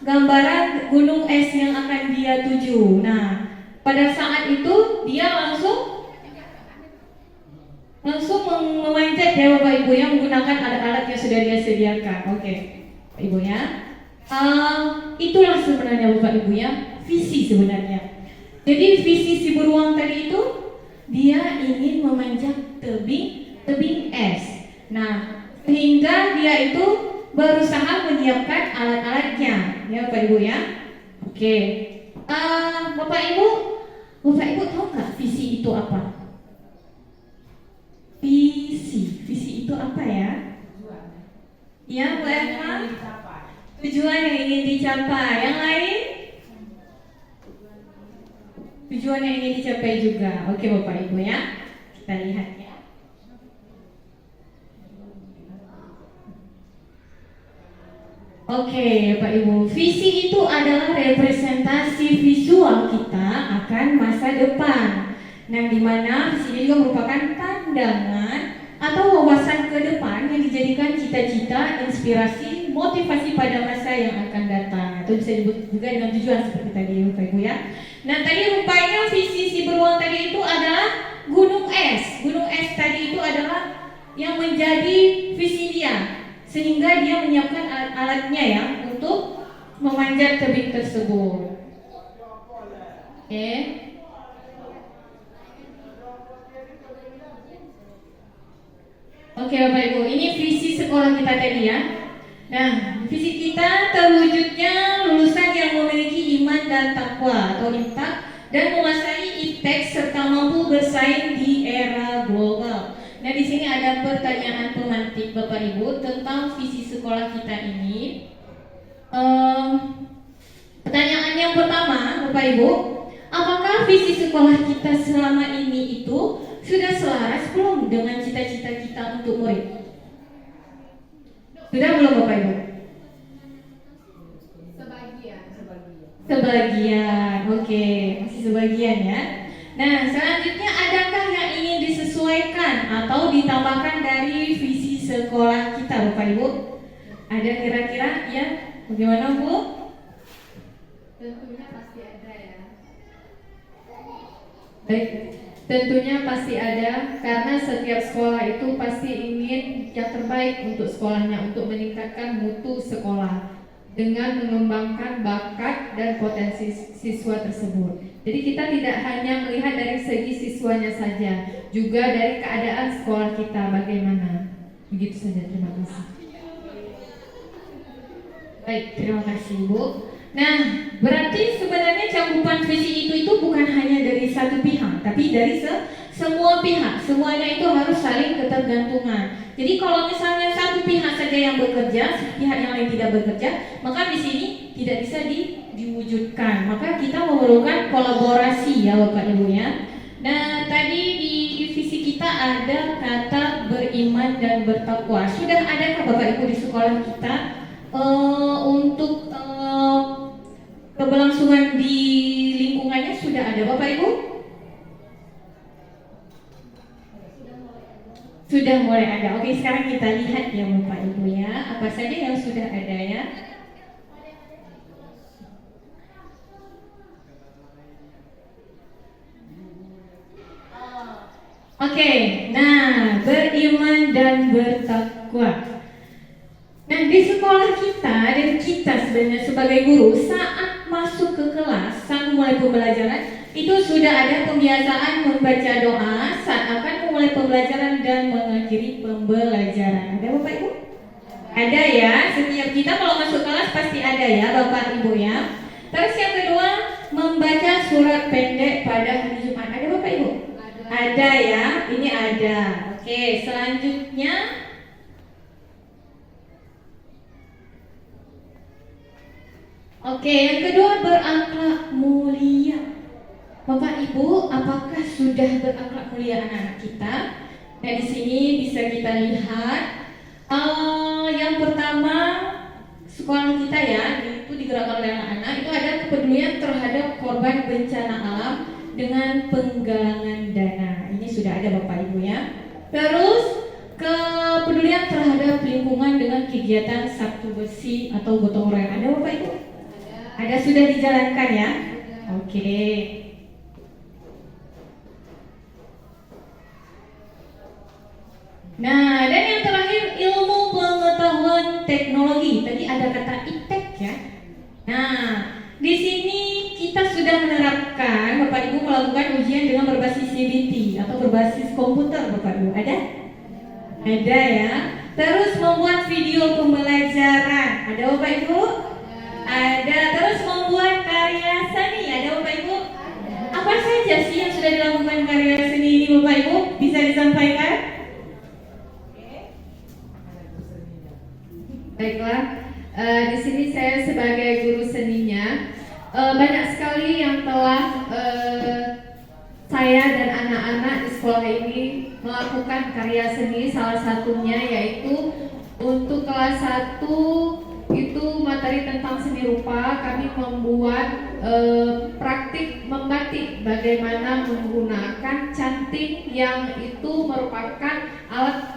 Speaker 1: gambaran gunung es yang akan dia tuju. Nah, pada saat itu dia langsung memanjat ya Bapak Ibu ya, menggunakan alat-alat yang sudah dia sediakan. Oke, Bapak Ibu ya. Itulah sebenarnya Bapak Ibu ya, visi sebenarnya. Jadi visi si beruang tadi itu dia ingin memanjat tebing es. Nah, sehingga dia itu berusaha menyiapkan alat-alatnya, ya Bapak Ibu ya. Oke, Bapak Ibu tahu nggak visi itu apa? Visi itu apa ya? Ya Bu Eva, tujuan yang ingin dicapai. Yang lain? Tujuan yang ingin dicapai juga. Oke Bapak Ibu ya, kita lihat ya. Oke Bapak Ibu, visi itu adalah representasi visual kita akan masa depan. Nah, dimana visi ini juga merupakan pandangan atau wawasan ke depan yang dijadikan cita-cita, inspirasi, motivasi pada masa yang akan datang. Itu bisa disebut juga dengan tujuan seperti tadi Bapak Ibu ya. Nah, tadi rupanya visi si beruang tadi itu adalah gunung es. Gunung es tadi itu adalah yang menjadi visi dia, sehingga dia menyiapkan alat-alatnya ya untuk memanjat tebing tersebut. Oke. Oke Bapak Ibu, ini visi sekolah kita tadi ya. Nah, visi kita terwujudnya lulusan yang memiliki iman dan takwa atau IMTAK dan menguasai iptek serta mampu bersaing di era global. Nah, di sini ada pertanyaan pemantik Bapak Ibu tentang visi sekolah kita ini. Pertanyaan yang pertama, Bapak Ibu, apakah visi sekolah kita selama ini itu sudah selaras belum dengan cita-cita kita untuk murid? Sudah belum Bapak Ibu? Sebagian, oke, masih sebagian ya. Nah, selanjutnya adakah yang ingin disesuaikan atau ditambahkan dari visi sekolah kita Bapak Ibu? Ada kira-kira ya? Bagaimana Bu?
Speaker 8: Tentunya pasti ada ya.
Speaker 1: Baik, tentunya pasti ada karena setiap sekolah itu pasti ingin yang terbaik untuk sekolahnya, untuk meningkatkan mutu sekolah dengan mengembangkan bakat dan potensi siswa tersebut. Jadi kita tidak hanya melihat dari segi siswanya saja, juga dari keadaan sekolah kita bagaimana. Begitu saja, terima kasih. Baik, terima kasih Bu. Nah, berarti sebenarnya cakupan visi itu bukan hanya dari satu pihak, tapi dari semua pihak. Semuanya itu harus saling ketergantungan. Jadi kalau misalnya satu pihak saja yang bekerja, pihak yang lain tidak bekerja, maka di sini
Speaker 5: tidak bisa diwujudkan. Maka kita memerlukan kolaborasi ya Bapak Ibu ya. Nah, tadi di divisi kita ada kata beriman dan bertakwa. Sudah adakah Bapak Ibu di sekolah kita untuk keberlangsungan di lingkungannya sudah ada Bapak Ibu? Sudah mulai ada. Oke, sekarang kita lihat ya Bapak Ibu ya, apa saja yang sudah ada ya. Oke, nah beriman dan bertakwa. Nah di sekolah kita dan kita sebenarnya sebagai guru saat masuk ke kelas, saat mulai pembelajaran itu sudah ada pembiasaan membaca doa saat akan memulai pembelajaran dan mengakhiri pembelajaran. Ada Bapak Ibu? Ada ya, setiap kita kalau masuk kelas pasti ada ya Bapak Ibu ya. Terus yang kedua, membaca surat pendek pada hari Jumat. Ada Bapak Ibu? Ada ya, ini ada. Oke, selanjutnya yang kedua berakhlak mulia. Bapak Ibu, apakah sudah berakhlak mulia anak-anak kita? Nah, di sini bisa kita lihat yang pertama sekolah kita ya, itu digerakkan oleh anak-anak itu ada kepedulian terhadap korban bencana alam dengan penggalangan dana. Ini sudah ada Bapak Ibu ya. Terus kepedulian terhadap lingkungan dengan kegiatan Sabtu Bersih atau gotong royong. Ada Bapak Ibu? Ada sudah dijalankan ya? Oke. Nah, dan yang terakhir ilmu pengetahuan teknologi. Tadi ada kata iptek ya. Nah, di sini kita sudah menerapkan Bapak Ibu melakukan ujian dengan berbasis CBT atau berbasis komputer Bapak Ibu. Ada? Ada ya. Terus membuat video pembelajaran. Ada Bapak Ibu? Ada. Terus membuat karya seni. Ada Bapak Ibu? Apa saja sih yang sudah dilakukan karya seni ini Bapak Ibu? Bisa disampaikan?
Speaker 1: Baiklah, di sini saya sebagai guru seninya banyak sekali yang telah saya dan anak-anak di sekolah ini melakukan karya seni. Salah satunya yaitu untuk kelas 1 itu materi tentang seni rupa. Kami membuat praktik membatik, bagaimana menggunakan cantik yang itu merupakan alat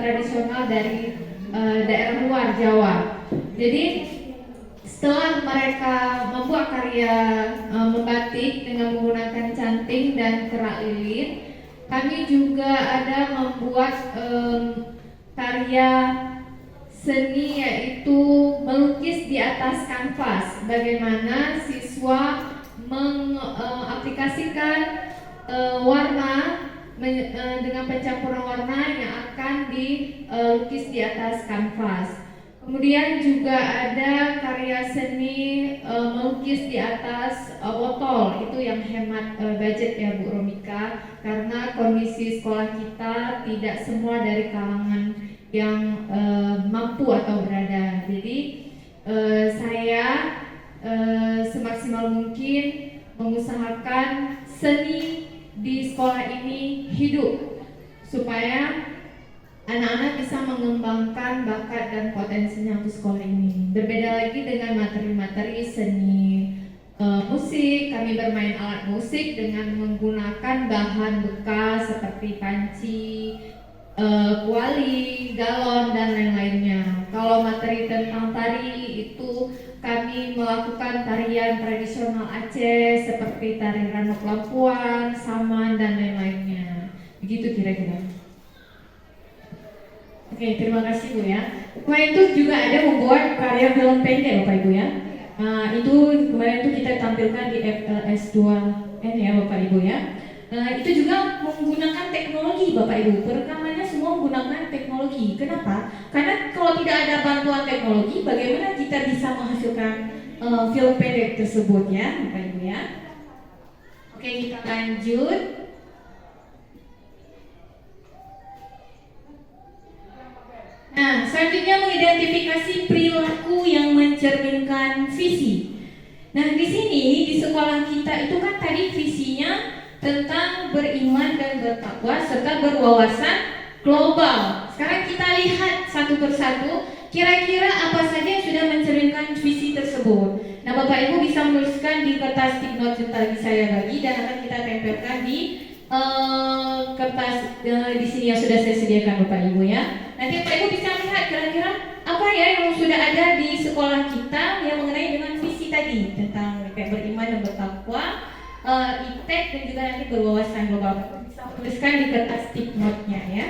Speaker 1: tradisional dari daerah luar Jawa. Jadi setelah mereka membuat karya membatik dengan menggunakan canting dan kerak lilit, kami juga ada membuat karya seni yaitu melukis di atas kanvas. Bagaimana siswa mengaplikasikan warna dengan pencampuran warna yang akan dilukis di atas kanvas. Kemudian juga ada karya seni melukis di atas botol. Itu yang hemat budget ya Bu Romika, karena kondisi sekolah kita tidak semua dari kalangan yang mampu atau berada. Jadi saya semaksimal mungkin mengusahakan seni di sekolah ini hidup supaya anak-anak bisa mengembangkan bakat dan potensinya untuk sekolah ini. Berbeda lagi dengan materi-materi seni musik, kami bermain alat musik dengan menggunakan bahan bekas seperti panci, kuali, galon, dan lain-lainnya. Kalau materi tentang tari itu kami melakukan tarian tradisional Aceh seperti tari Ranok Lampuan, Saman, dan lain-lainnya. Begitu kira-kira. Oke, terima kasih Bu ya. Kemarin itu juga ada membuat karya film pendek Bapak Ibu ya. Itu kemarin itu kita tampilkan di FLS2N ya Bapak Ibu ya. Itu juga menggunakan teknologi Bapak Ibu. Perekamannya semua menggunakan teknologi. Kenapa? Karena kalau tidak ada bantuan teknologi, bagaimana kita bisa menghasilkan film pendek tersebut ya Bapak Ibu ya. Oke, kita lanjut.
Speaker 5: Nah, selanjutnya mengidentifikasi perilaku yang mencerminkan visi. Nah, di sini di sekolah kita itu kan tadi visinya tentang beriman dan bertakwa serta berwawasan global. Sekarang kita lihat satu persatu, kira-kira apa saja yang sudah mencerminkan visi tersebut. Nah, Bapak Ibu bisa menuliskan di kertas stick note yang tadi saya bagi dan akan kita tempelkan di kertas di sini yang sudah saya sediakan Bapak Ibu ya. Nanti Bapak Ibu bisa lihat kira-kira apa ya yang sudah ada di sekolah kita yang mengenai dengan visi tadi tentang kayak beriman dan bertakwa, iptek dan juga nanti berwawasan global. Bisa tuliskan di kertas stick note-nya ya.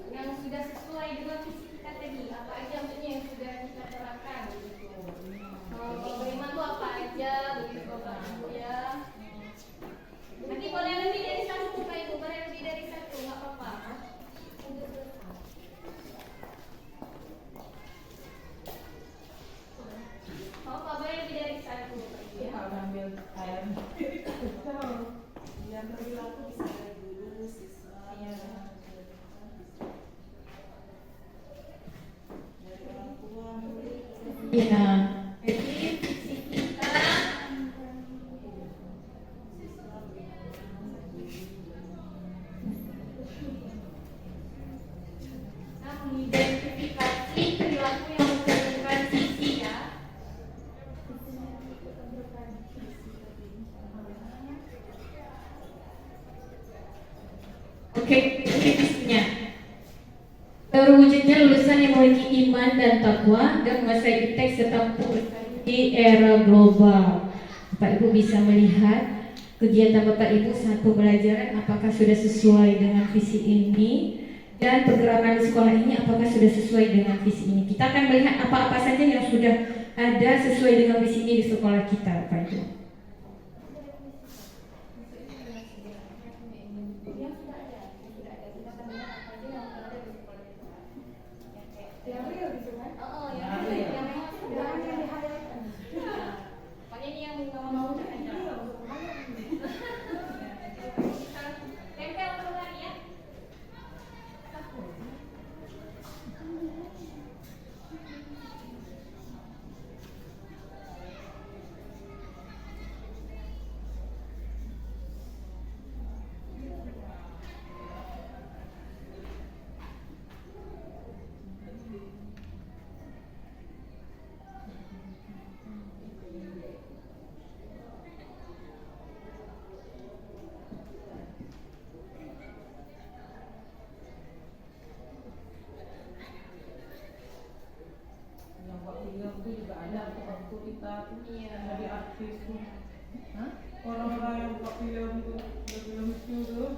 Speaker 5: Yang sudah sesuai dengan visi kita tadi, apa aja maksudnya yang sudah kita terapkan gitu. Beriman itu apa aja begitu Bapak Ibu ya. Nanti boleh lebih dari satu Bapak Ibu, boleh lebih dari satu nggak apa-apa. Mau apa boleh lebih dari satu Bapak Ibu ya.
Speaker 2: Ambil air. Yang perilaku bisa dari dulu siswa. Iya.
Speaker 5: Iya. Jadi visi kita mengidentifikasi perilaku yang mencerminkan visi ya. Oke, ini visinya. Terwujudnya lulusan yang memiliki iman dan takwa dan menguasai iptek serta bersaing di era global. Bapak Ibu bisa melihat kegiatan Bapak Ibu saat pembelajaran apakah sudah sesuai dengan visi ini dan pergerakan di sekolah ini apakah sudah sesuai dengan visi ini. Kita akan melihat apa-apa saja yang sudah ada sesuai dengan visi ini di sekolah kita, Bapak Ibu.
Speaker 2: Jadi artis orang-orang yang buat film itu tuh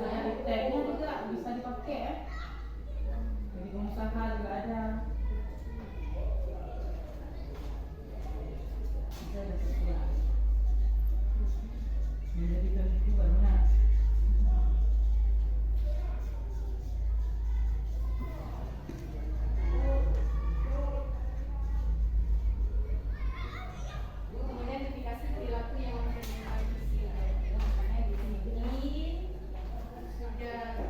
Speaker 2: dari tagnya juga bisa dipakai ya. Jadi pengusaha juga ada. Bisa ada sesuatu. Menjadi itu banyak.
Speaker 5: Identifikasi perilaku yang mencerminkan visi. Makanya di sini sudah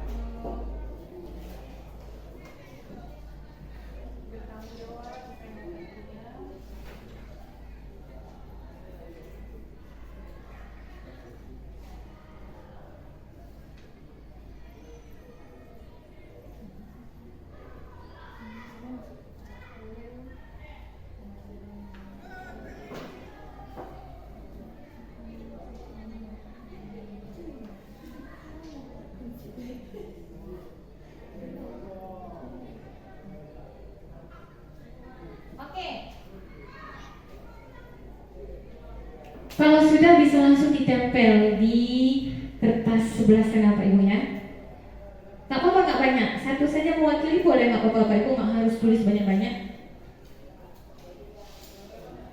Speaker 5: bertanggung jawab kepada Kalau sudah bisa langsung ditempel di kertas sebelah sana Pak Ibu ya. Gak apa-apa gak banyak, satu saja mewakili boleh gak apa-apa Pak Ibu, gak harus tulis banyak-banyak.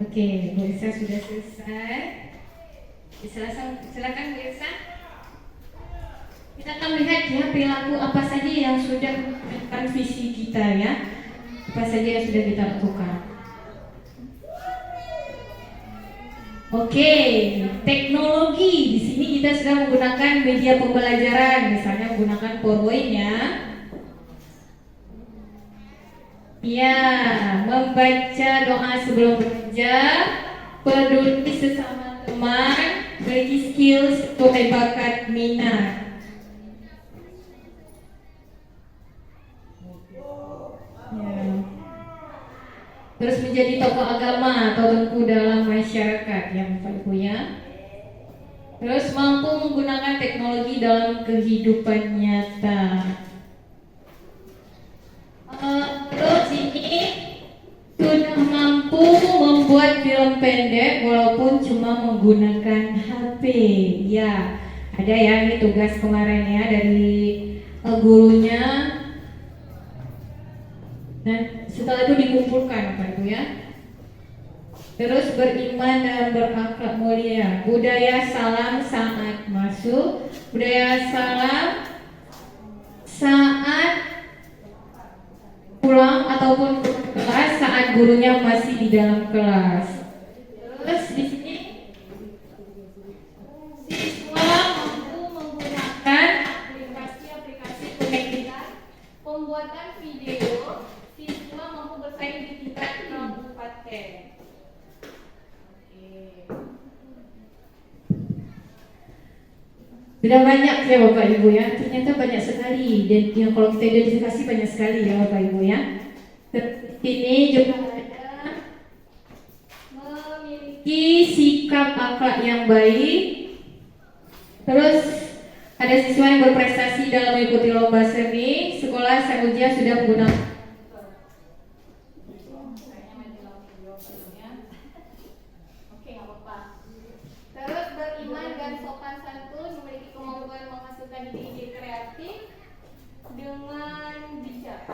Speaker 5: Oke, Bu Elsa sudah selesai. Silakan Bu Elsa. Kita akan lihat ya perilaku apa saja yang sudah menunjukkan visi kita ya. Apa saja yang sudah kita lakukan. Oke, teknologi. Di sini kita sedang menggunakan media pembelajaran, misalnya menggunakan PowerPoint ya. Ya, membaca doa sebelum belajar, peduli sesama teman, memiliki skills, bakat, minat. Ya. Terus menjadi tokoh agama atau tengku dalam masyarakat ya Bapak Ibu ya. Terus mampu menggunakan teknologi dalam kehidupan nyata. Terus ini sudah mampu membuat film pendek walaupun cuma menggunakan HP. Ya, ada ya ini tugas kemarin ya dari gurunya. Dan setelah itu dikumpulkan Bapak Ibu ya. Terus beriman dan berakhlak mulia. Budaya salam saat masuk, budaya salam saat pulang ataupun kelas saat gurunya masih di dalam kelas. Terus di sini siswa mampu menggunakan aplikasi konektivitas, pembuatan video. Siswa mampu bersaing di tingkat kabupaten. Sudah banyak ya Bapak Ibu ya, ternyata banyak sekali dan yang kalau kita identifikasi banyak sekali ya Bapak Ibu ya. Ini juga ada memiliki sikap akhlak yang baik. Terus ada siswa yang berprestasi dalam mengikuti lomba seni. Sekolah Samuja sudah menggunakan terus beriman dan sopan santun, memiliki kemampuan menghasilkan ide-ide kreatif dengan bijak.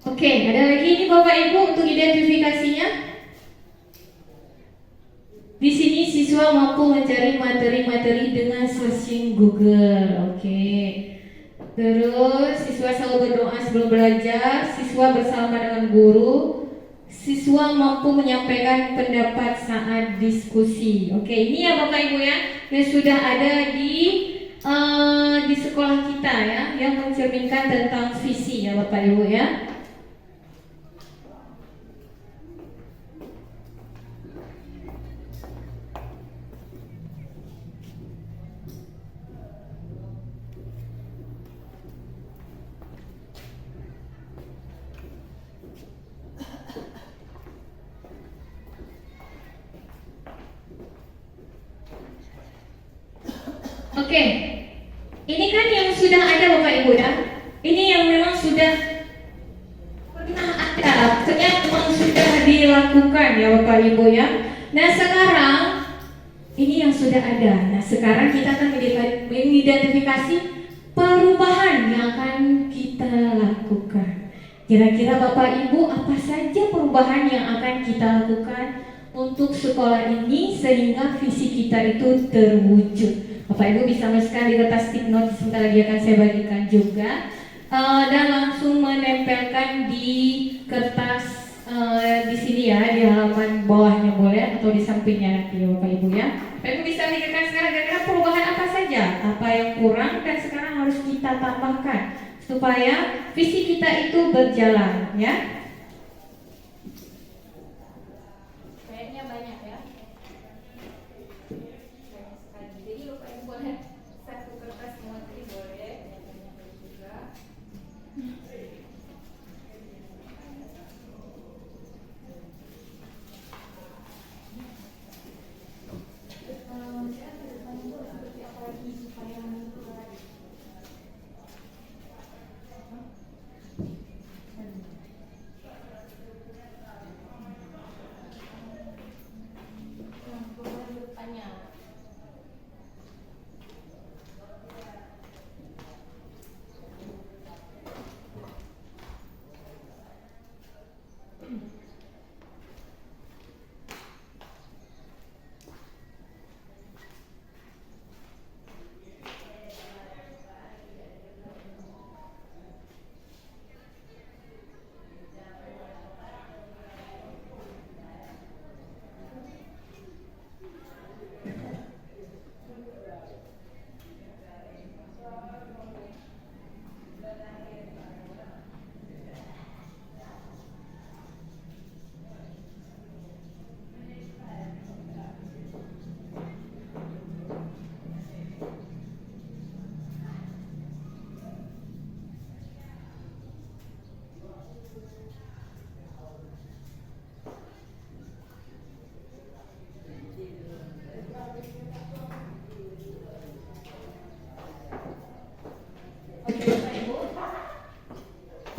Speaker 5: Oke, ada lagi ini Bapak Ibu untuk identifikasinya. Di sini siswa mampu mencari materi-materi dengan searching Google. Oke. Terus siswa selalu berdoa sebelum belajar, siswa bersama dengan guru, siswa mampu menyampaikan pendapat saat diskusi. Oke, ini ya Bapak Ibu ya, yang sudah ada di sekolah kita ya, yang mencerminkan tentang visi ya Bapak Ibu ya. Oke, ini kan yang sudah ada Bapak Ibu ya. Ini yang memang sudah pernah ada, ternyata memang sudah dilakukan ya Bapak Ibu ya. Nah sekarang ini yang sudah ada. Nah sekarang kita akan mengidentifikasi perubahan yang akan kita lakukan. Kira-kira Bapak Ibu apa saja perubahan yang akan kita lakukan untuk sekolah ini sehingga visi kita itu terwujud. Bapak Ibu bisa menuliskan di kertas stick note, sebentar lagi akan saya bagikan juga, dan langsung menempelkan di kertas di sini ya, di halaman bawahnya boleh atau di sampingnya nanti ya Bapak Ibu ya. Bapak Ibu bisa pikirkan sekarang kira-kira perubahan apa saja, apa yang kurang dan sekarang harus kita tambahkan supaya visi kita itu berjalan ya. Kayaknya banyak ya. Jadi Bapak Ibu boleh satu kertas materi boleh juga.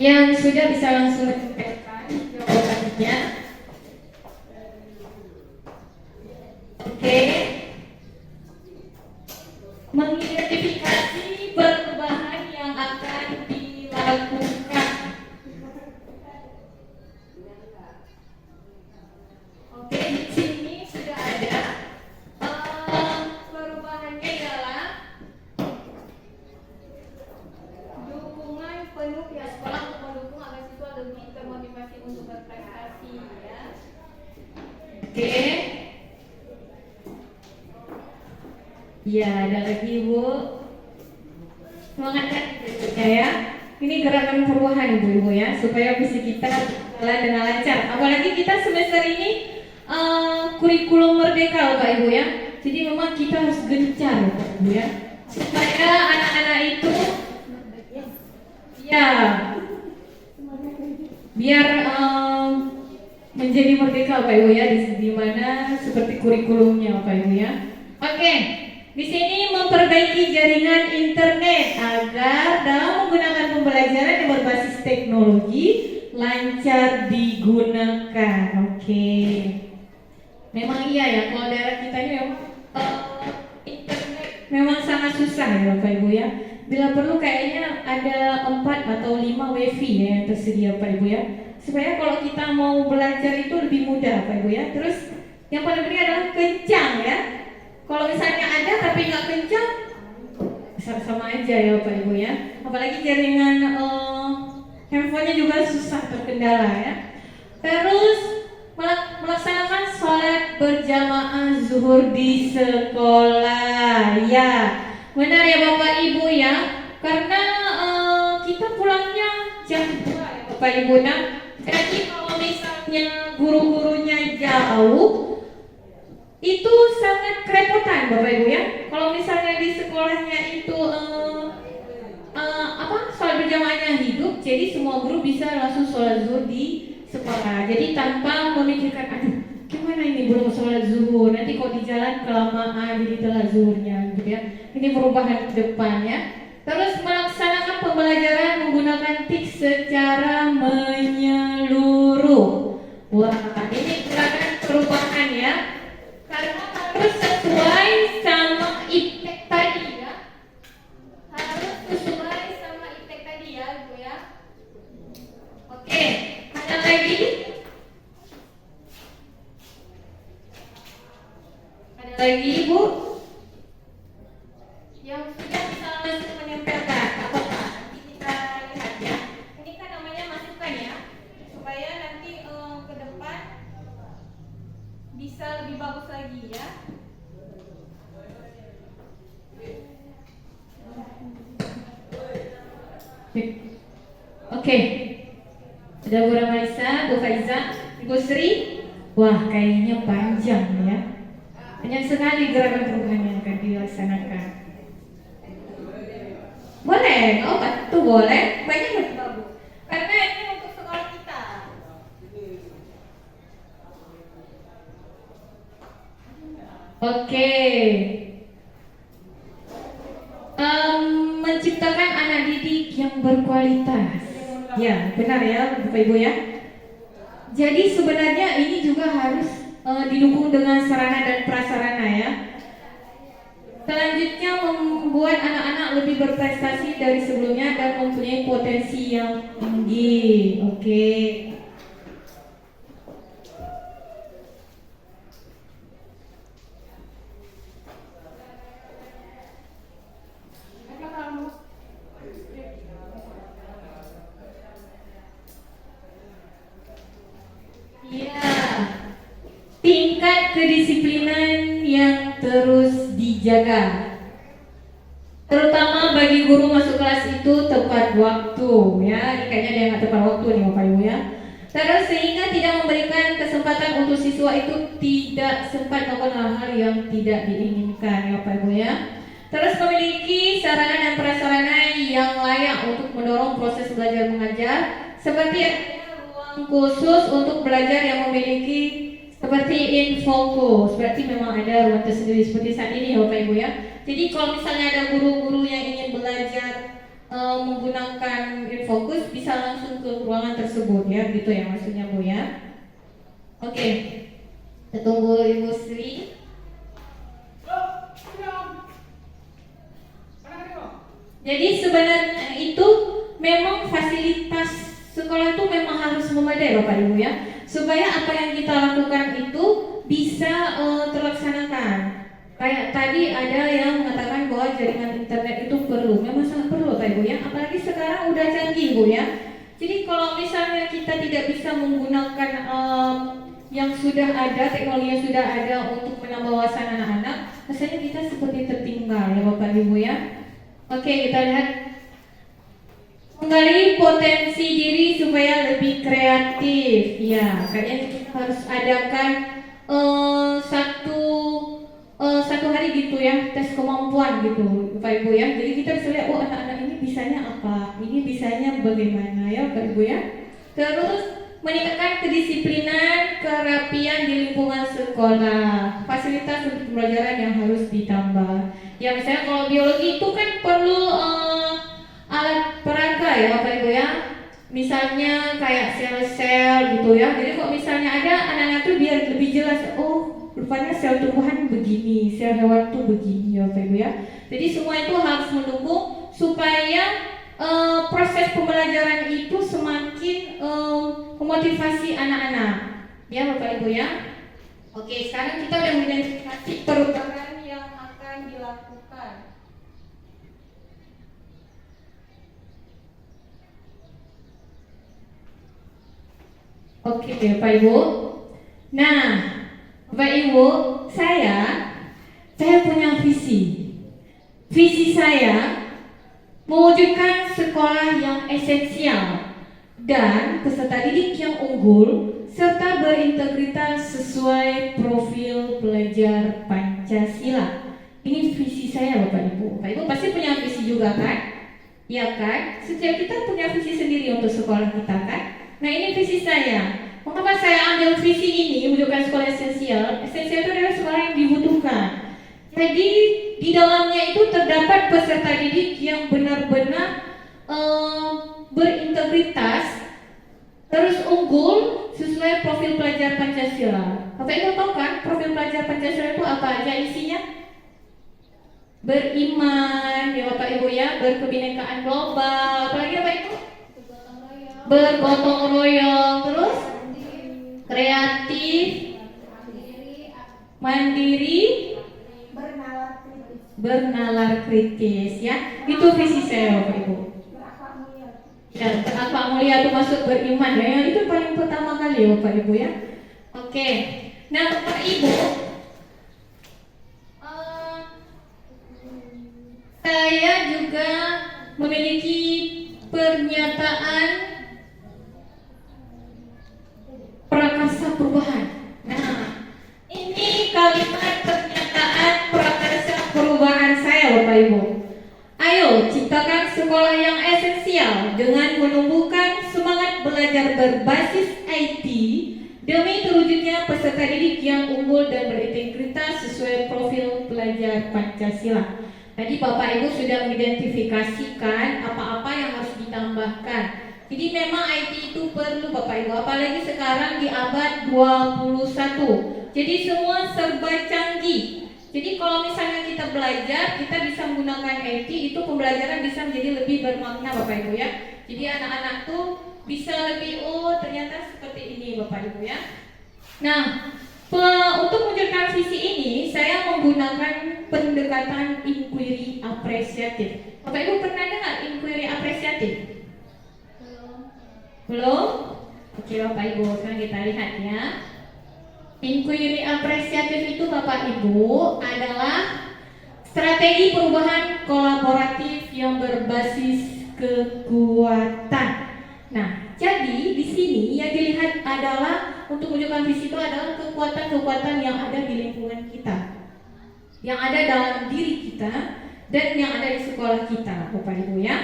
Speaker 5: Yang sudah bisa langsung menyampaikan jawabannya. Oke. Mengidentifikasi perubahan yang akan dilakukan. Oke, di sini sudah ada. Perubahannya ialah dukungan penuh ya sekolah untuk mendukung agar siswa lebih termotivasi untuk berprestasi ya. Oke. Ya, ada lagi Bu. Semangat ya. Ini gerakan perubahan Ibu-ibu ya, supaya visi kita jalan dengan lancar. Apalagi kita semester ini kurikulum merdeka Bapak Ibu ya. Jadi memang kita harus gencar Bapak Ibu ya, supaya anak-anak itu ya biar menjadi merdeka Bapak Ibu ya, di mana seperti kurikulumnya Bapak Ibu ya. Oke. Di sini memperbaiki jaringan internet agar dalam menggunakan pembelajaran yang berbasis teknologi lancar digunakan. Oke. Memang iya ya, kalau daerah kita ini memang internet memang sangat susah ya Bapak Ibu ya. Bila perlu kayaknya ada 4 atau 5 wifi ya yang tersedia Bapak Ibu ya, supaya kalau kita mau belajar itu lebih mudah Bapak Ibu ya. Terus yang paling penting adalah kencang ya. Kalau misalnya ada tapi nggak kencang, sama aja ya Bapak Ibu ya. Apalagi jaringan handphonenya juga susah terkendala ya. Terus melaksanakan sholat berjamaah zuhur di sekolah. Ya, benar ya Bapak Ibu ya. Karena kita pulangnya jam 2 ya Bapak Ibu. Nah, jadi kalau misalnya guru-gurunya jauh, itu sangat kerepotan Bapak Ibu ya. Kalau misalnya di sekolahnya itu sholat berjamaahnya hidup, jadi semua guru bisa langsung sholat zuhur di sekolah. Jadi tanpa memikirkan, aduh gimana ini belum sholat zuhur, nanti kok di jalan kelamaan jadi telat zuhurnya gitu ya. Ini perubahan ke depan ya. Terus melaksanakan pembelajaran menggunakan TIK secara menyeluruh. Wah, ini gerakan perubahan ya. Karena harus sesuai sama IPTEK tadi ya. Harus sesuai sama IPTEK tadi ya Ibu ya. Oke, ada lagi? Ada lagi Ibu? Yang sudah bisa langsung menempelkan apakah? Nanti kita lihat ya. Ini kan namanya masukan ya, supaya nanti ke depan bisa lebih bagus lagi ya. Oke. Ada Bu Ramalisa, Bu Faiza, Ibu Sri. Wah, kayaknya panjang ya. Banyak sekali gerakan perubahan yang akan dilaksanakan. Boleh, oh betul boleh. Banyak lebih bagus. Karena ini untuk sekolah kita. Oke. Menciptakan anak didik yang berkualitas. Ya, benar ya Bapak Ibu ya. Jadi sebenarnya ini juga harus didukung dengan sarana dan prasarana ya. Selanjutnya membuat anak-anak lebih berprestasi dari sebelumnya dan mempunyai potensi yang tinggi. Oke. Ya, tingkat kedisiplinan yang terus dijaga, terutama bagi guru masuk kelas itu tepat waktu ya. Kayaknya dia nggak tepat waktu nih Bapak Ibu ya. Terus sehingga tidak memberikan kesempatan untuk siswa itu tidak sempat melakukan hal-hal yang tidak diinginkan ya Bapak Ibu ya. Terus memiliki sarana dan prasarana yang layak untuk mendorong proses belajar mengajar, seperti khusus untuk belajar yang memiliki seperti infokus, berarti memang ada ruang tersendiri seperti saat ini ya Bapak Ibu ya. Jadi kalau misalnya ada guru-guru yang ingin belajar menggunakan infocus bisa langsung ke ruangan tersebut ya, gitu ya maksudnya Bu ya. Oke, kita tunggu Ibu Sri. Jadi sebenarnya itu memang fasilitas sekolah itu memang harus memadai Bapak Ibu ya, supaya apa yang kita lakukan itu bisa terlaksanakan. Kayak tadi ada yang mengatakan bahwa jaringan internet itu perlu, memang sangat perlu Bapak Ibu ya, apalagi sekarang udah canggih Bu ya. Jadi kalau misalnya kita tidak bisa menggunakan yang sudah ada, teknologi yang sudah ada untuk menambah wawasan anak-anak, rasanya kita seperti tertinggal ya Bapak Ibu ya. Oke, kita lihat menggali potensi diri supaya lebih kreatif. Ya, kayaknya kita harus adakan satu hari gitu ya, tes kemampuan gitu Bapak Ibu ya. Jadi kita bisa lihat, oh anak-anak ini bisanya apa, ini bisanya bagaimana ya Bapak Ibu ya. Terus meningkatkan kedisiplinan, kerapian di lingkungan sekolah, fasilitas untuk pembelajaran yang harus ditambah. Ya misalnya kalau biologi itu kan perlu alat peraga ya Bapak Ibu ya. Misalnya kayak sel-sel gitu ya. Jadi kalau misalnya ada anak-anak tuh biar lebih jelas, oh rupanya sel tumbuhan begini, sel hewan tuh begini ya Bapak Ibu ya. Jadi semua itu harus mendukung supaya proses pembelajaran itu semakin memotivasi anak-anak ya Bapak Ibu ya. Oke, sekarang kita udah mengidentifikasi perubahan yang akan dilakukan. Oke Bapak Ibu. Nah Bapak Ibu, saya punya visi. Visi saya mewujudkan sekolah yang esensial dan peserta didik yang unggul serta berintegritas sesuai profil pelajar Pancasila. Ini visi saya Bapak Ibu. Bapak Ibu pasti punya visi juga kan? Ya kan? Setiap kita punya visi sendiri untuk sekolah kita kan? Nah ini visi saya. Mengapa saya ambil visi ini mewujudkan sekolah esensial? Esensial itu adalah sekolah yang dibutuhkan. Jadi di dalamnya itu terdapat peserta didik yang benar-benar berintegritas, terus unggul sesuai profil pelajar Pancasila. Bapak Ibu tahu kan profil pelajar Pancasila itu apa aja isinya? Beriman, ya Bapak Ibu ya, berkebinekaan global, apalagi apa itu? Bergotong royong, terus kreatif, mandiri, bernalar kritis ya. Itu visi saya Bapak Ibu. Dan berakhlak mulia itu masuk beriman ya. Itu paling pertama kali Bapak Ibu ya. Oke. Nah Bapak Ibu, saya juga memiliki pernyataan prakasa perubahan. Nah, ini kalimat pernyataan prakasa perubahan saya Bapak Ibu. Ayo ciptakan sekolah yang esensial dengan menumbuhkan semangat belajar berbasis IT demi terwujudnya peserta didik yang unggul dan berintegritas sesuai profil pelajar Pancasila. Tadi Bapak Ibu sudah mengidentifikasikan apa-apa yang harus ditambahkan. Jadi memang IT itu perlu Bapak Ibu, apalagi sekarang di abad 21. Jadi semua serba canggih. Jadi kalau misalnya kita belajar, kita bisa menggunakan IT, itu pembelajaran bisa menjadi lebih bermakna Bapak Ibu ya. Jadi anak-anak tuh bisa lebih, oh ternyata seperti ini Bapak Ibu ya. Nah, untuk mewujudkan visi ini, saya menggunakan pendekatan inquiry apresiatif. Bapak Ibu pernah dengar inquiry apresiatif? Belum? Oke Bapak Ibu, sekarang kita lihat ya. Inquiry apresiatif itu Bapak Ibu adalah strategi perubahan kolaboratif yang berbasis kekuatan. Nah, jadi di sini yang dilihat adalah untuk mewujudkan visi itu adalah kekuatan-kekuatan yang ada di lingkungan kita, yang ada dalam diri kita, dan yang ada di sekolah kita, Bapak Ibu ya.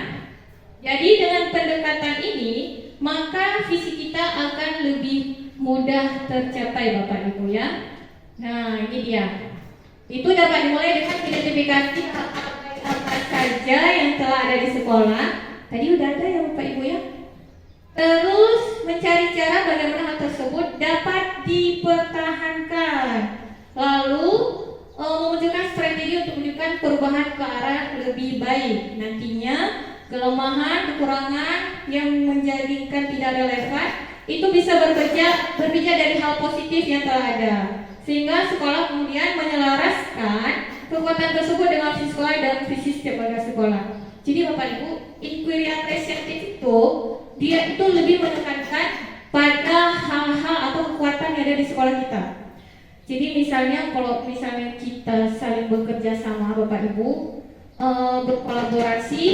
Speaker 5: Jadi dengan pendekatan ini, maka visi kita akan lebih mudah tercapai Bapak Ibu ya. Nah ini dia. Itu dapat dimulai dengan identifikasi apa apa saja yang telah ada di sekolah. Tadi udah ada ya Bapak Ibu ya. Terus mencari cara bagaimana hal tersebut dapat dipertahankan. Lalu memunculkan strategi untuk menunjukkan perubahan ke arah lebih baik. Nantinya kelemahan, kekurangan yang menjadikan tidak relevan itu bisa berbeda dari hal positif yang telah ada. Sehingga sekolah kemudian menyelaraskan kekuatan tersebut dengan visi sekolah dan visi setiap warga sekolah. Jadi Bapak Ibu, inquiry apresiatif itu dia itu lebih menekankan pada hal-hal atau kekuatan yang ada di sekolah kita. Jadi misalnya kalau misalnya kita saling bekerja sama Bapak Ibu, berkolaborasi,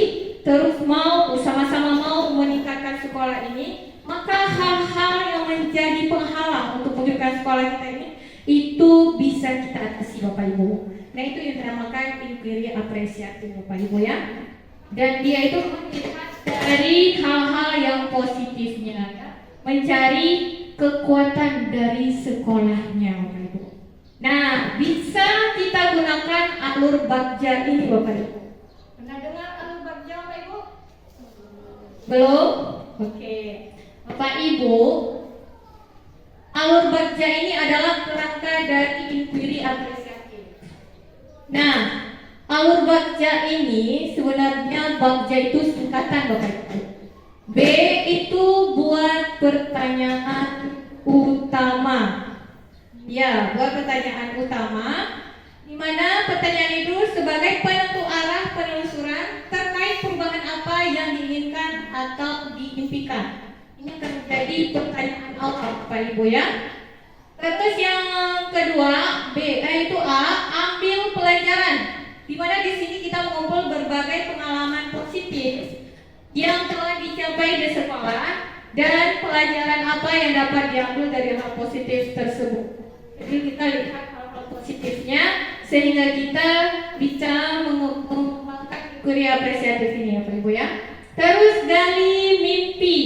Speaker 5: terus mau sama-sama mau meningkatkan sekolah ini, maka hal-hal yang menjadi penghalang untuk menunjukkan sekolah kita ini itu bisa kita atasi Bapak Ibu. Nah itu yang dinamakan inquiry apresiatif Bapak Ibu ya. Dan dia itu melihat dari hal-hal yang positifnya ya. Mencari kekuatan dari sekolahnya Bapak Ibu. Nah bisa kita gunakan alur bagja ini Bapak Ibu. Pernah dengar alur bagja Bapak Ibu? Belum? Oke. Bapak Ibu, alur bagja ini adalah kerangka dari inquiry apresiatif. Nah, alur bagja ini sebenarnya bagja itu singkatan Bapak Ibu. B itu buat pertanyaan utama. Ya, buat pertanyaan utama, di mana pertanyaan itu sebagai penentu arah penelusuran terkait perubahan apa yang diinginkan atau diimpikan. Ini akan menjadi pertanyaan awal Bapak Ibu ya. Terus yang kedua, B yaitu A, ambil pelajaran. Di mana di sini kita mengumpul berbagai pengalaman positif yang telah dicapai di sekolah dan pelajaran apa yang dapat diambil dari hal positif tersebut. Jadi kita lihat hal-hal positifnya sehingga kita bisa mengembangkan inquiry apresiatif ini ya Bapak Ibu ya. Terus gali mimpi.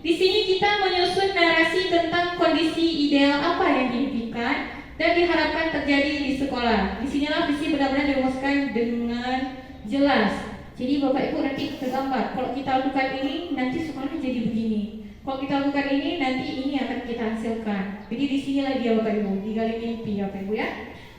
Speaker 5: Di sini kita menyusun narasi tentang kondisi ideal apa yang diimpikan dan diharapkan terjadi di sekolah. Di sinilah visi benar-benar dirumuskan dengan jelas. Jadi Bapak Ibu nanti tergambar. Kalau kita lakukan ini, nanti sekolahnya jadi begini. Kalau kita lakukan ini, nanti ini akan kita hasilkan. Jadi di sinilah dia Bapak Ibu, digali mimpi Bapak Ibu ya.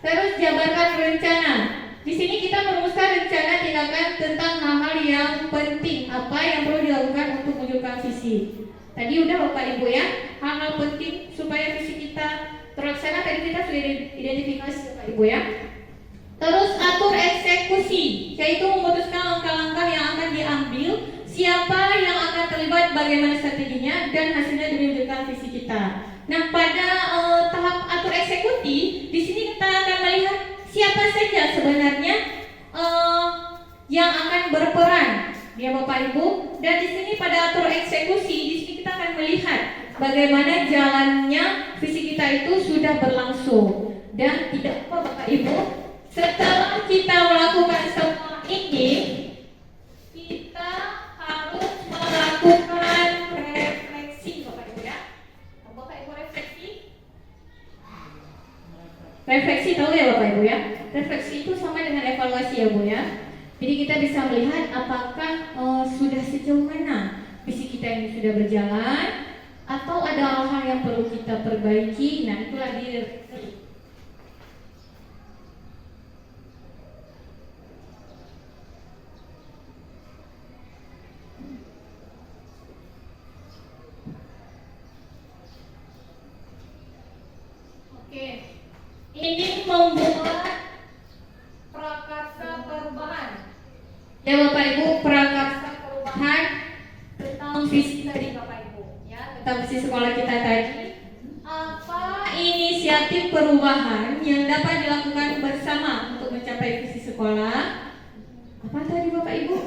Speaker 5: Terus jabarkan rencana. Di sini kita merumuskan rencana tindakan tentang hal-hal yang penting, apa yang perlu dilakukan untuk menunjukkan visi. Tadi udah Bapak Ibu ya, hal-hal penting supaya visi kita terlaksana tadi kita sudah identifikasi Bapak Ibu ya. Terus atur eksekusi, yaitu memutuskan langkah-langkah yang akan diambil, siapa yang akan terlibat, bagaimana strateginya, dan hasilnya demi menunjukkan visi kita. Nah pada tahap atur eksekusi, di sini kita akan melihat siapa saja sebenarnya yang akan berperan, ya Bapak Ibu. Dan di sini pada atur eksekusi, di sini kita akan melihat bagaimana jalannya visi kita itu sudah berlangsung. Dan tidak apa Bapak Ibu, setelah kita melakukan semua ini, kita harus melakukan refleksi Bapak Ibu ya. Bapak Ibu refleksi? Refleksi tahu ya Bapak Ibu ya. Refleksi itu sama dengan evaluasi ya Bu ya. Jadi kita bisa melihat apakah sudah sejauh mana visi kita ini sudah berjalan atau ada hal-hal yang perlu kita perbaiki. Nah itulah dia. Oke, ini membuat prakarsa perubahan. Ya Bapak Ibu, prakarsa perubahan tentang visi tadi Bapak Ibu, ya tentang visi sekolah kita tadi. Apa inisiatif perubahan yang dapat dilakukan bersama untuk mencapai visi sekolah? Apa tadi Bapak Ibu?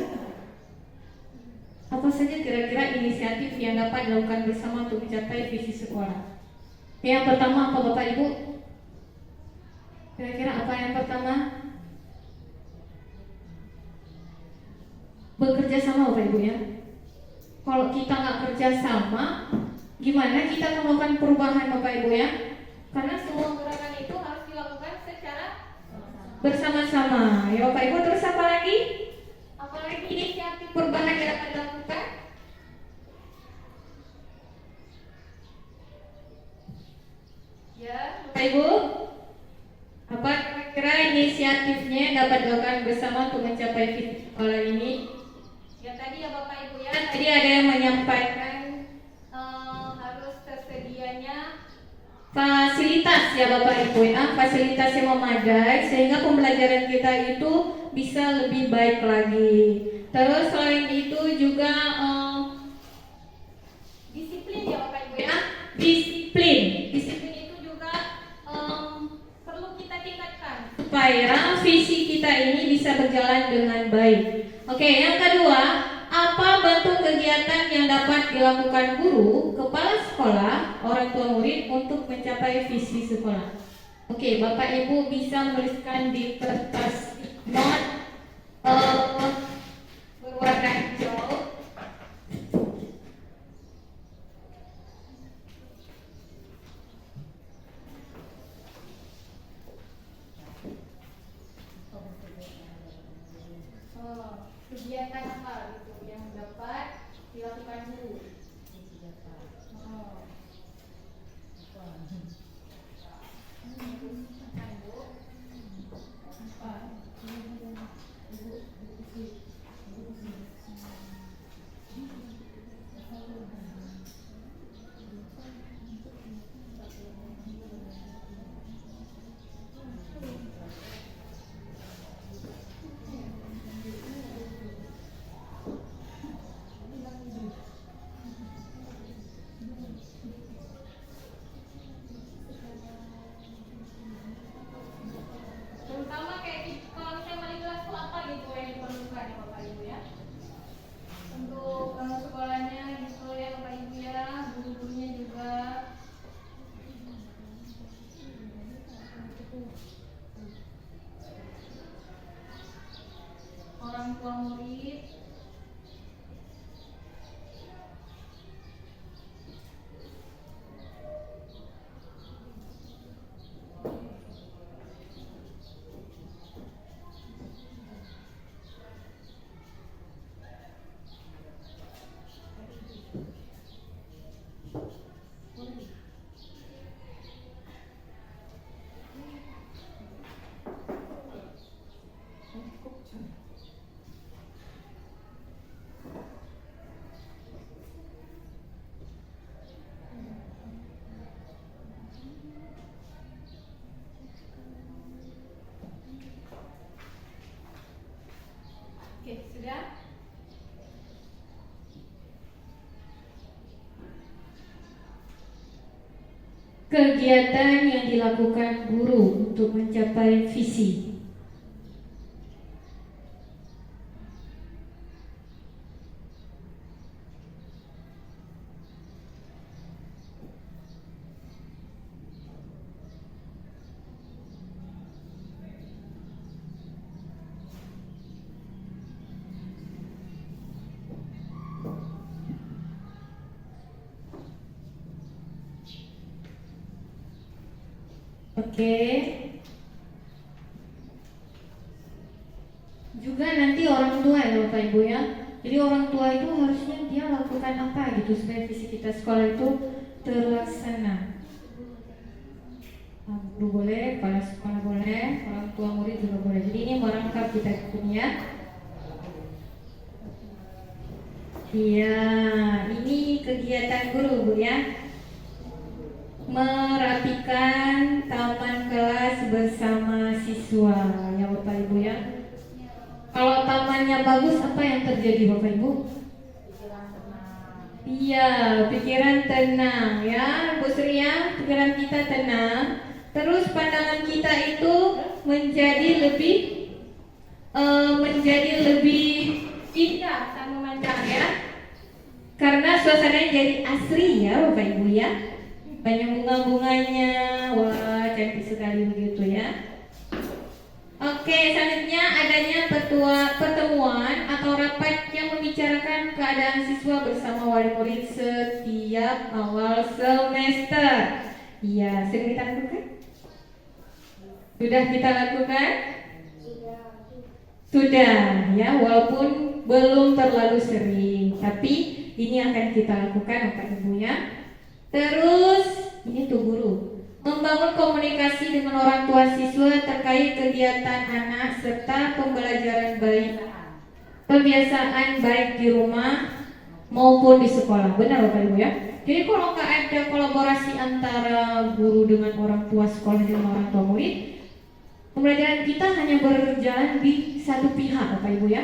Speaker 5: Apa saja kira-kira inisiatif yang dapat dilakukan bersama untuk mencapai visi sekolah? Yang pertama apa Bapak Ibu? Kira-kira apa yang pertama? Bekerja sama Bapak Ibu ya. Kalau kita nggak kerja sama, gimana kita akan melakukan perubahan Bapak Ibu ya? Karena semua gerakan itu harus dilakukan secara bersama-sama. Ya Bapak Ibu, terus apa lagi? apalagi inisiatif perubahan yang dapat dilakukan? Ya, Bapak Ibu, apa kira-kira inisiatifnya yang dapat dilakukan bersama untuk mencapai visi sekolah ini? Ya tadi ya Bapak Ibu ya, tadi ada yang menyampaikan harus tersedianya fasilitas ya Bapak Ibu ya, fasilitas yang memadai sehingga pembelajaran kita itu bisa lebih baik lagi. Terus selain itu juga disiplin ya Bapak Ibu ya, disiplin itu juga perlu kita tingkatkan supaya visi kita ini bisa berjalan dengan baik. Oke, yang kedua, apa bentuk kegiatan yang dapat dilakukan guru, kepala sekolah, orang tua murid untuk mencapai visi sekolah? Oke, Bapak Ibu bisa menuliskan di kertas note berwarna hijau. Kegiatan apa gitu yang dapat dilakukan guru? Terutama kayak kalau misalnya wali kelas itu apa gitu yang diperlukan ya Bapak Ibu ya, untuk sekolahnya gitu ya Bapak Ibu ya, guru-gurunya juga. Orang tua murid. Oke, sudah? Kegiatan yang dilakukan guru untuk mencapai visi. Oke. Juga nanti orang tua ya Bapak Ibu ya. Jadi orang tua itu harusnya dia lakukan apa gitu supaya visi kita sekolah itu terlaksana. Guru boleh, kepala sekolah boleh, orang tua murid juga boleh. Jadi ini merangkap kita punya. Iya, ini kegiatan guru Bu ya. Merapikan taman kelas bersama siswa ya Bapak Ibu ya. Kalau tamannya bagus, apa yang terjadi Bapak Ibu? Iya, pikiran tenang ya Bu Sri ya, pikiran kita tenang. Terus pandangan kita itu menjadi lebih indah dan memandang ya. Karena suasananya jadi asri ya Bapak Ibu ya. Banyak bunga-bunganya, wah cantik sekali begitu ya. Oke, selanjutnya adanya pertemuan atau rapat yang membicarakan keadaan siswa bersama wali murid setiap awal semester. Iya, sering kita lakukan? Sudah kita lakukan? Sudah ya, walaupun belum terlalu sering, tapi ini akan kita lakukan Bapak Ibu ya. Terus ini tuh guru, membangun komunikasi dengan orang tua siswa terkait kegiatan anak serta pembelajaran baik, kebiasaan baik di rumah maupun di sekolah. Benar Bapak Ibu ya. Jadi kalau nggak ada kolaborasi antara guru dengan orang tua, sekolah dengan orang tua murid, pembelajaran kita hanya berjalan di satu pihak Bapak Ibu ya.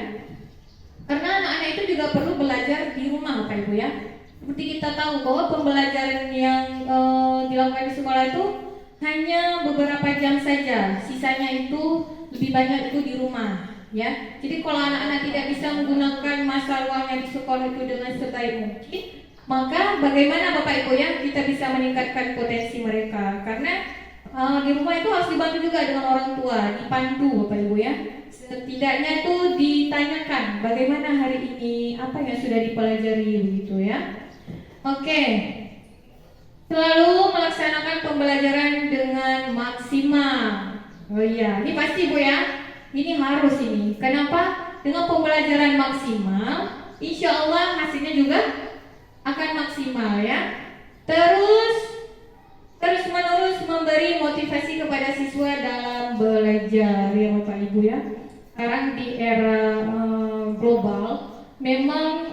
Speaker 5: Karena anak-anak itu juga perlu belajar di rumah Bapak Ibu ya. Seperti kita tahu bahwa pembelajaran yang dilakukan di sekolah itu hanya beberapa jam saja, sisanya itu lebih banyak itu di rumah ya. Jadi kalau anak-anak tidak bisa menggunakan masa luangnya di sekolah itu dengan sebaik mungkin, maka bagaimana Bapak Ibu ya kita bisa meningkatkan potensi mereka. Karena di rumah itu harus dibantu juga dengan orang tua, dipandu Bapak Ibu ya. Setidaknya tuh ditanyakan bagaimana hari ini, apa yang sudah dipelajari begitu ya. Oke. Selalu melaksanakan pembelajaran dengan maksimal. Oh iya, ini pasti Bu ya. Ini harus ini. Kenapa? Dengan pembelajaran maksimal, insya Allah hasilnya juga akan maksimal ya. Terus menerus memberi motivasi kepada siswa dalam belajar ya Bapak Ibu ya. Sekarang di era global memang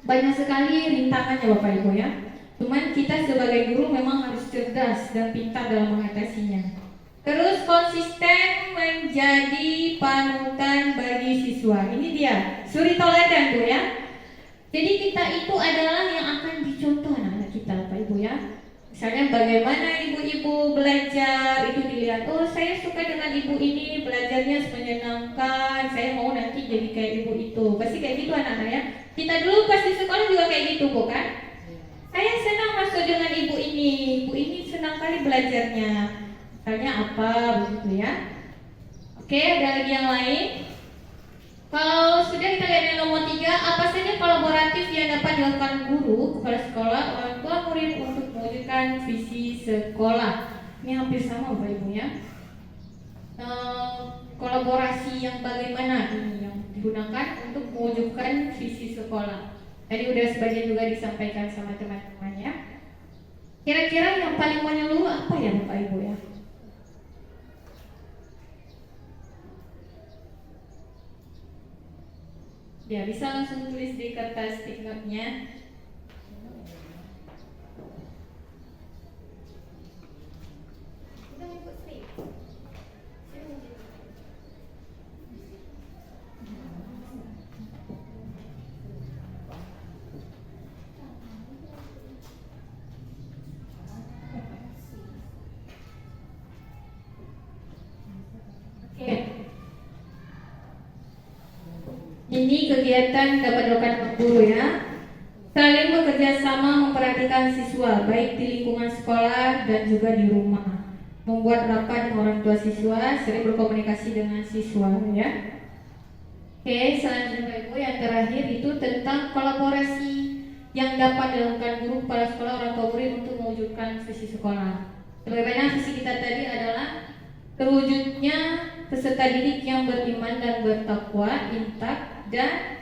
Speaker 5: banyak sekali rintangannya Bapak Ibu ya. Cuman kita sebagai guru memang harus cerdas dan pintar dalam mengatasinya. Terus konsisten menjadi panutan bagi siswa. Ini dia, suri tauladan Bu ya. Jadi kita itu adalah yang akan dicontoh anak-anak kita Bapak Ibu ya. Misalnya bagaimana ibu-ibu belajar itu dilihat, oh saya suka dengan ibu ini, belajarnya menyenangkan, saya mau nanti jadi kayak ibu itu. Pasti kayak gitu anak-anak ya. Kita dulu pas di sekolah juga kayak gitu Bu kan. Saya senang masuk dengan ibu ini senang kali belajarnya. Misalnya apa begitu ya. Oke, ada lagi yang lain. Kalau sudah kita lihat yang nomor 3, apa saja kolaboratif yang dapat dilakukan guru, kepala sekolah, orang tua murid untuk mewujudkan visi sekolah. Ini hampir sama Bapak Ibu ya. Kolaborasi yang bagaimana ini yang digunakan untuk mewujudkan visi sekolah. Tadi udah sebagian juga disampaikan sama teman-teman ya. Kira-kira yang paling menyeluruh apa ya Bapak Ibu ya? Ya, bisa langsung tulis di kertas stick note-nya. Ini kegiatan dapat dilakukan guru ya. Saling bekerja sama memperhatikan siswa baik di lingkungan sekolah dan juga di rumah. Membuat rapat dengan orang tua siswa, sering berkomunikasi dengan siswa ya. Oke, selanjutnya Ibu yang terakhir itu tentang kolaborasi yang dapat dilakukan guru, kepala sekolah, orang tua murid untuk mewujudkan visi sekolah. Sebagaimana visi kita tadi adalah terwujudnya peserta didik yang beriman dan bertakwa, intak dan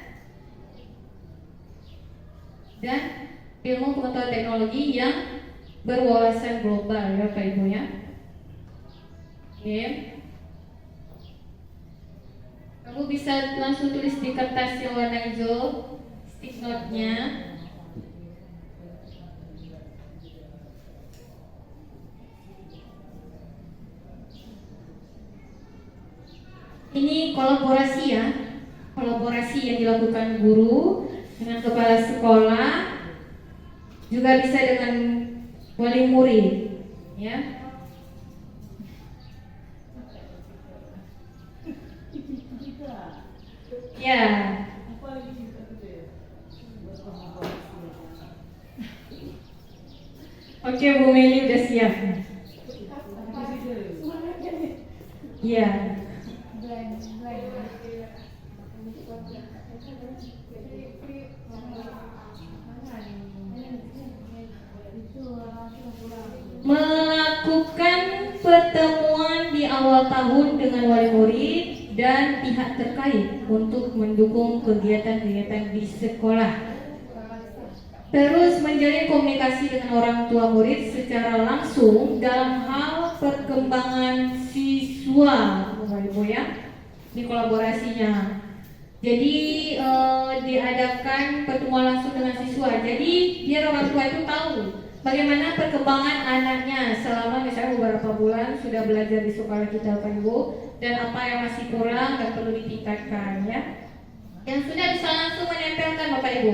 Speaker 5: ilmu pengetahuan teknologi yang berwawasan global ya Pak Ibu ya. Oke. Kamu bisa langsung tulis di kertas yang warna hijau stick note-nya. Ini kolaborasi ya. Kolaborasi yang dilakukan guru dengan kepala sekolah, juga bisa dengan wali murid ya. Ya. Oke, Bu Meli udah siap. Ya. Melakukan pertemuan di awal tahun dengan wali murid dan pihak terkait untuk mendukung kegiatan-kegiatan di sekolah. Terus menjalin komunikasi dengan orang tua murid secara langsung dalam hal perkembangan siswa, Bapak Ibu ya. Ini kolaborasinya. Jadi diadakan pertemuan langsung dengan siswa. Jadi biar orang tua itu tahu bagaimana perkembangan anaknya selama misalnya beberapa bulan sudah belajar di sekolah kita, Bapak Ibu, dan apa yang masih kurang dan perlu ditingkatkan ya. Yang sudah bisa langsung menempelkan Bapak Ibu.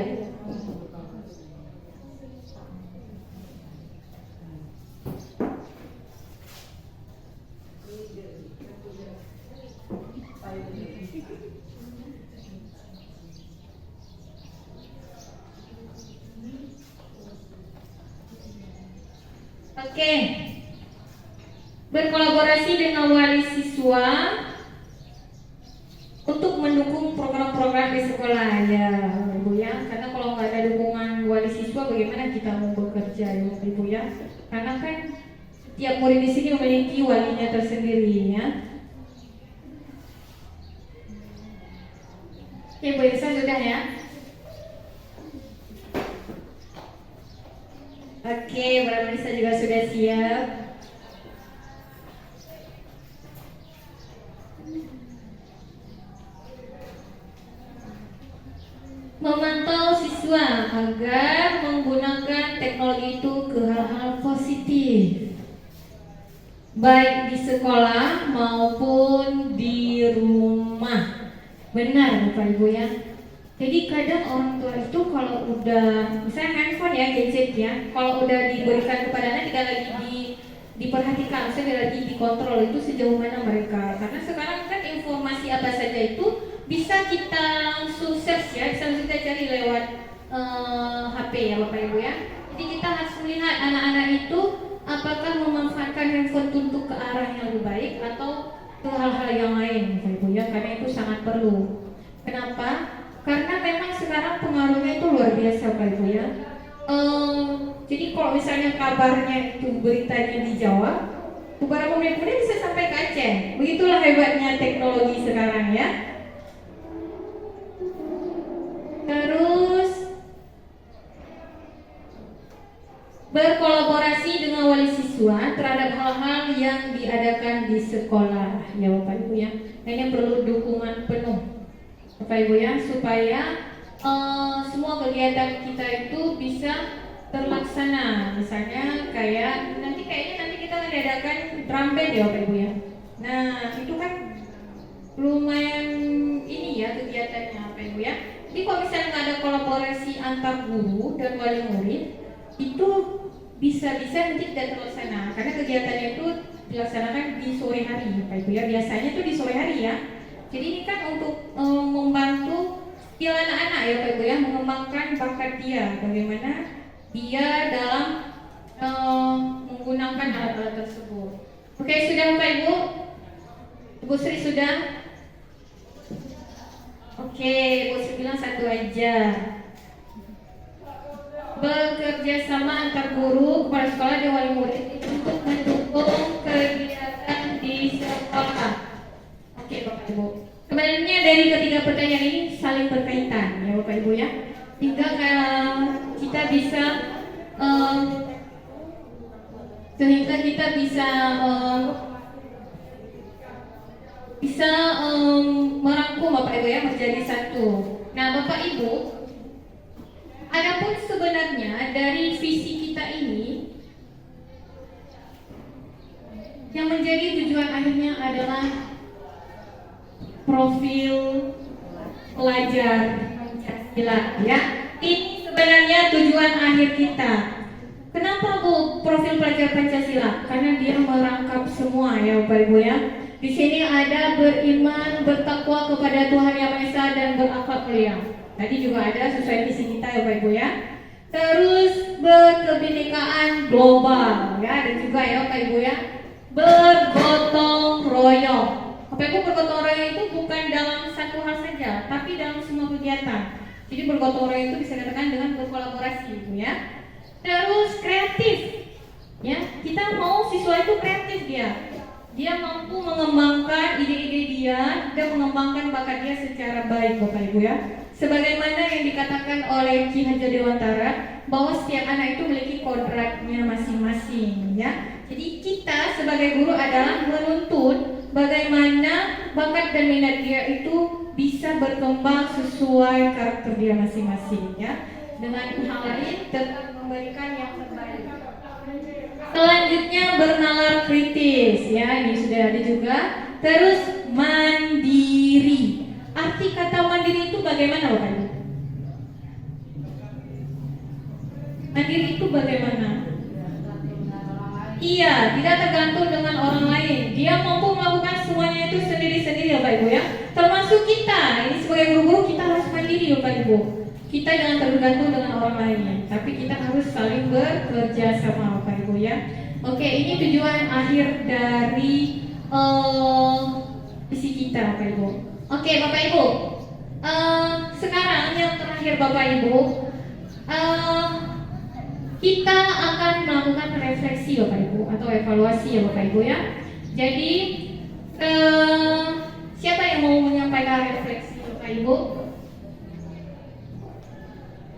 Speaker 5: Oke. Berkolaborasi dengan wali siswa untuk mendukung program-program di sekolah ya, Ibu ya. Karena kalau nggak ada dukungan wali siswa, bagaimana kita mau bekerja ya, Ibu ya? Karena kan tiap murid di sini memiliki walinya tersendiri ya. Oke, Bu Irsa sudah ya. Oke, Mbak Melisa juga sudah siap. Memantau siswa agar menggunakan teknologi itu ke hal-hal positif, baik di sekolah maupun di rumah. Benar Bapak Ibu ya. Jadi kadang orang tua itu kalau udah misalnya handphone ya, gadget ya, kalau udah diberikan kepada anak tidak lagi diperhatikan, misalnya tidak lagi dikontrol itu sejauh mana mereka. Karena sekarang kan informasi apa saja itu bisa kita langsung search ya, bisa kita cari lewat HP ya Bapak Ibu ya. Jadi kita harus melihat anak-anak itu apakah memanfaatkan handphone untuk ke arah yang lebih baik atau ke hal-hal yang lain Bapak Ibu ya, karena itu sangat perlu. Kenapa? Karena memang sekarang pengaruhnya itu luar biasa Bapak Ibu ya. Jadi kalau misalnya kabarnya itu beritanya di Jawa, beberapa menit kemudian bisa sampai ke Aceh. Begitulah hebatnya teknologi sekarang ya. Terus berkolaborasi dengan wali siswa terhadap hal-hal yang diadakan di sekolah ya Bapak Ibu ya. Ini perlu dukungan penuh Bapak Ibu ya, supaya semua kegiatan kita itu bisa terlaksana. Misalnya kayak nanti kita mengadakan drum band ya Bapak Ibu ya. Nah itu kan lumayan ini ya kegiatannya Bapak Ibu ya. Jadi kalau misalnya nggak ada kolaborasi antar guru dan wali murid, itu bisa-bisa nanti tidak terlaksana. Karena kegiatannya itu dilaksanakan di sore hari Bapak Ibu ya. Biasanya itu di sore hari ya. Jadi ini kan untuk membantu skill anak-anak ya Pak Ibu ya, mengembangkan bakat dia, bagaimana dia dalam menggunakan alat-alat tersebut. Oke, sudah Pak Ibu? Ibu Sri sudah? Oke, Ibu Sri bilang satu aja. Bekerja sama antar guru, kepala sekolah dan wali murid untuk mendukung kegiatan di sekolah. Oke Bapak Ibu. Sebenarnya dari ketiga pertanyaan ini saling berkaitan ya Bapak Ibu ya. Sehingga kita bisa merangkum Bapak Ibu ya menjadi satu. Nah Bapak Ibu, adapun sebenarnya dari visi kita ini yang menjadi tujuan akhirnya adalah profil pelajar Pancasila ya. Ini sebenarnya tujuan akhir kita. Kenapa Bu profil pelajar Pancasila? Karena dia merangkap semua ya Bapak Ibu ya. Di sini ada beriman, bertakwa kepada Tuhan Yang Maha Esa dan berakhlak mulia. Tadi juga ada sesuai visi kita ya Bapak Ibu ya. Terus berkebinekaan global ya, ada juga ya Bapak Ibu ya. Bergotong royong. Bapak Ibu, bergotong royong itu bukan dalam satu hal saja, tapi dalam semua kegiatan. Jadi bergotong royong itu bisa dikatakan dengan berkolaborasi, Ibu ya. Terus kreatif, ya. Kita mau siswa itu kreatif dia dia mampu mengembangkan ide-ide dia dan mengembangkan bakat dia secara baik, Bapak Ibu ya. Sebagaimana yang dikatakan oleh Ki Hajar Dewantara bahwa setiap anak itu memiliki kodratnya masing-masing ya. Jadi kita sebagai guru adalah menuntut bagaimana bakat dan minat dia itu bisa berkembang sesuai karakter dia masing-masing ya. Dengan hal lain tetap memberikan yang terbaik. Selanjutnya bernalar kritis ya, ini sudah ada juga. Terus mandiri. Arti kata mandiri itu bagaimana Bapak Ibu? Mandiri itu bagaimana? Iya, tidak tergantung dengan orang lain. Dia mampu melakukan semuanya itu sendiri-sendiri Bapak Ibu ya. Termasuk kita, ini sebagai guru-guru kita harus mandiri Bapak Ibu. Kita jangan tergantung dengan orang lain, tapi kita harus saling bekerja sama Bapak Ibu ya. Oke, ini tujuan akhir dari visi kita Bapak Ibu. Oke Bapak Ibu, sekarang yang terakhir Bapak Ibu, kita akan melakukan refleksi Bapak Ibu atau evaluasi ya Bapak Ibu ya. Jadi siapa yang mau menyampaikan refleksi Bapak Ibu?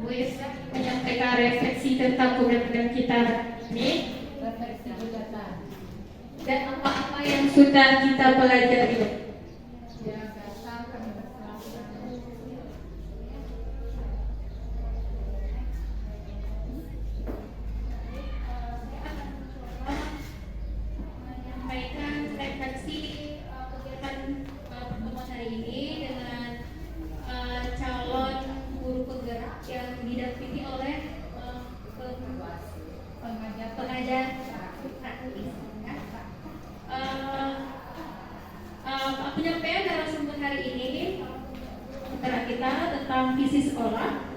Speaker 5: Bu Irsa menyampaikan refleksi tentang keberadaan kita ini dan apa-apa yang sudah kita pelajari. Menyampaikan refleksi kegiatan pertemuan hari ini dengan calon guru penggerak yang didampingi oleh pengajar penyampaian narasumber hari ini antara kita tentang visi sekolah.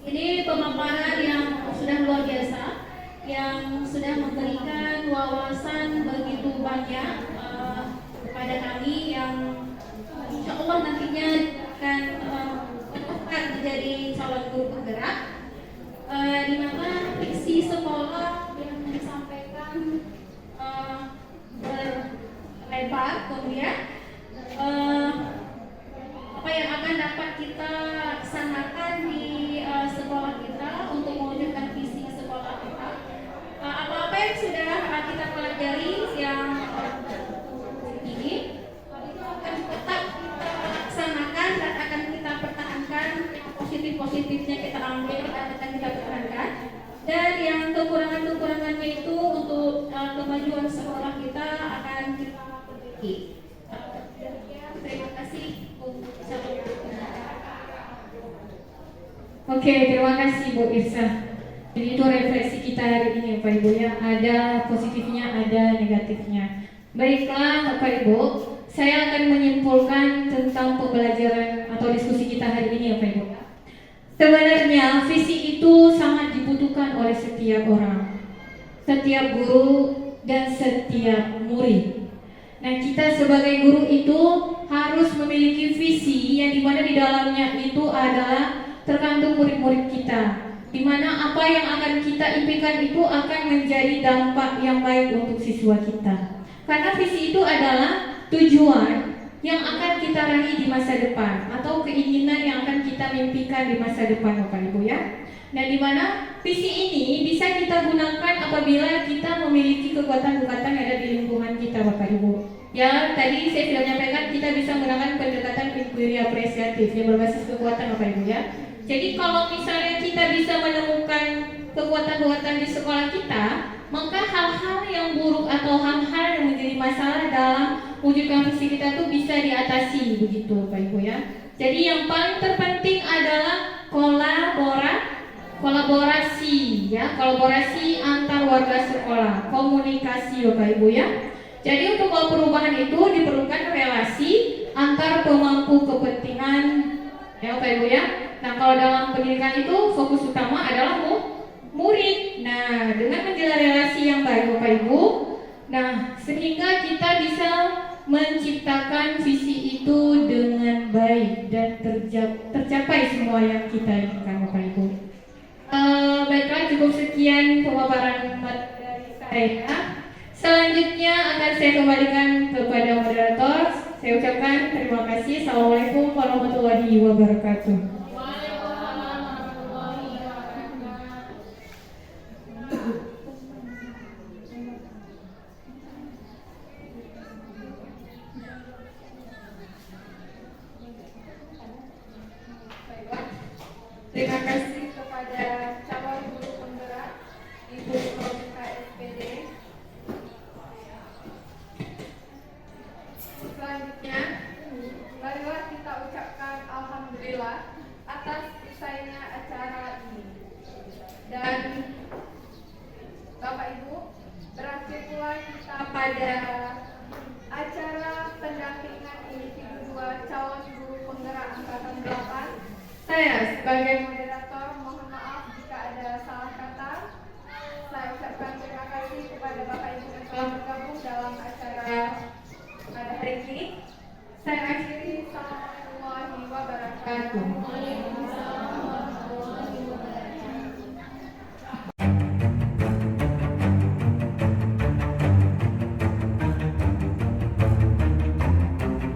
Speaker 5: Ini pemaparan yang sudah luar biasa, yang sudah memberikan wawasan begitu banyak kepada kami yang insya Allah nantinya akan menjadi calon guru penggerak, di mana visi sekolah yang disampaikan berlebar, kemudian apa yang akan dapat kita laksanakan di sekolah kita untuk mewujudkan visi sekolah kita. Apa-apa yang sudah kita pelajari yang ini itu akan tetap kita laksanakan dan akan kita pertahankan. Positif-positifnya kita ambil dan akan kita pertahankan, dan yang kekurangan-kekurangannya itu untuk kemajuan sekolah kita akan kita perbaiki. Terima kasih. Oke, terima kasih Bu Irsa. Jadi itu refleksi kita hari ini Bapak Ibu ya. Ada positifnya, ada negatifnya. Baiklah Bapak Ibu, saya akan menyimpulkan tentang pembelajaran atau diskusi kita hari ini Bapak Ibu. Sebenarnya visi itu sangat dibutuhkan oleh setiap orang, setiap guru dan setiap murid. Nah, kita sebagai guru itu harus memiliki visi yang dimana di dalamnya itu adalah tergantung murid-murid kita, dimana apa yang akan kita impikan itu akan menjadi dampak yang baik untuk siswa kita. Karena visi itu adalah tujuan yang akan kita raih di masa depan atau keinginan yang akan kita mimpikan di masa depan Bapak Ibu ya. Nah, di mana visi ini bisa kita gunakan apabila kita memiliki kekuatan-kekuatan yang ada di lingkungan kita Bapak Ibu. Ya, tadi saya sudah menyampaikan kita bisa menggunakan pendekatan inquiry apresiatif yang berbasis kekuatan Bapak Ibu ya. Jadi kalau misalnya kita bisa menemukan kekuatan-kekuatan di sekolah kita, maka hal-hal yang buruk atau hal-hal yang menjadi masalah dalam wujudkan visi kita itu bisa diatasi begitu Bapak Ibu ya. Jadi yang paling terpenting adalah kolaborasi ya, kolaborasi antar warga sekolah, komunikasi Bapak Ibu ya. Jadi untuk perubahan itu diperlukan relasi antar pemangku kepentingan ya Bapak Ibu ya. Nah, kalau dalam pendidikan itu fokus utama adalah murid. Nah, dengan menjalin relasi yang baik Bapak Ibu, nah sehingga kita bisa menciptakan visi itu dengan baik dan tercapai semua yang kita inginkan Bapak Ibu. Baiklah, cukup sekian pemaparan materi dari saya. Selanjutnya akan saya kembalikan
Speaker 1: Terima kasih. Assalamualaikum warahmatullahi wabarakatuh.
Speaker 8: Terima kasih kepada calon guru penggerak Ibu Romika SPD. Selanjutnya, marilah kita ucapkan alhamdulillah atas usainya acara ini. Dan Bapak Ibu, berakhir pula kita pada acara pendampingan individu 2 calon guru penggerak angkatan 8. Saya sebagai moderator mohon maaf jika ada salah kata. Saya ucapkan terima kasih kepada Bapak Ibu yang telah bergabung dalam acara pada hari ini. Saya akhiri. Assalamualaikum warahmatullahi wabarakatuh.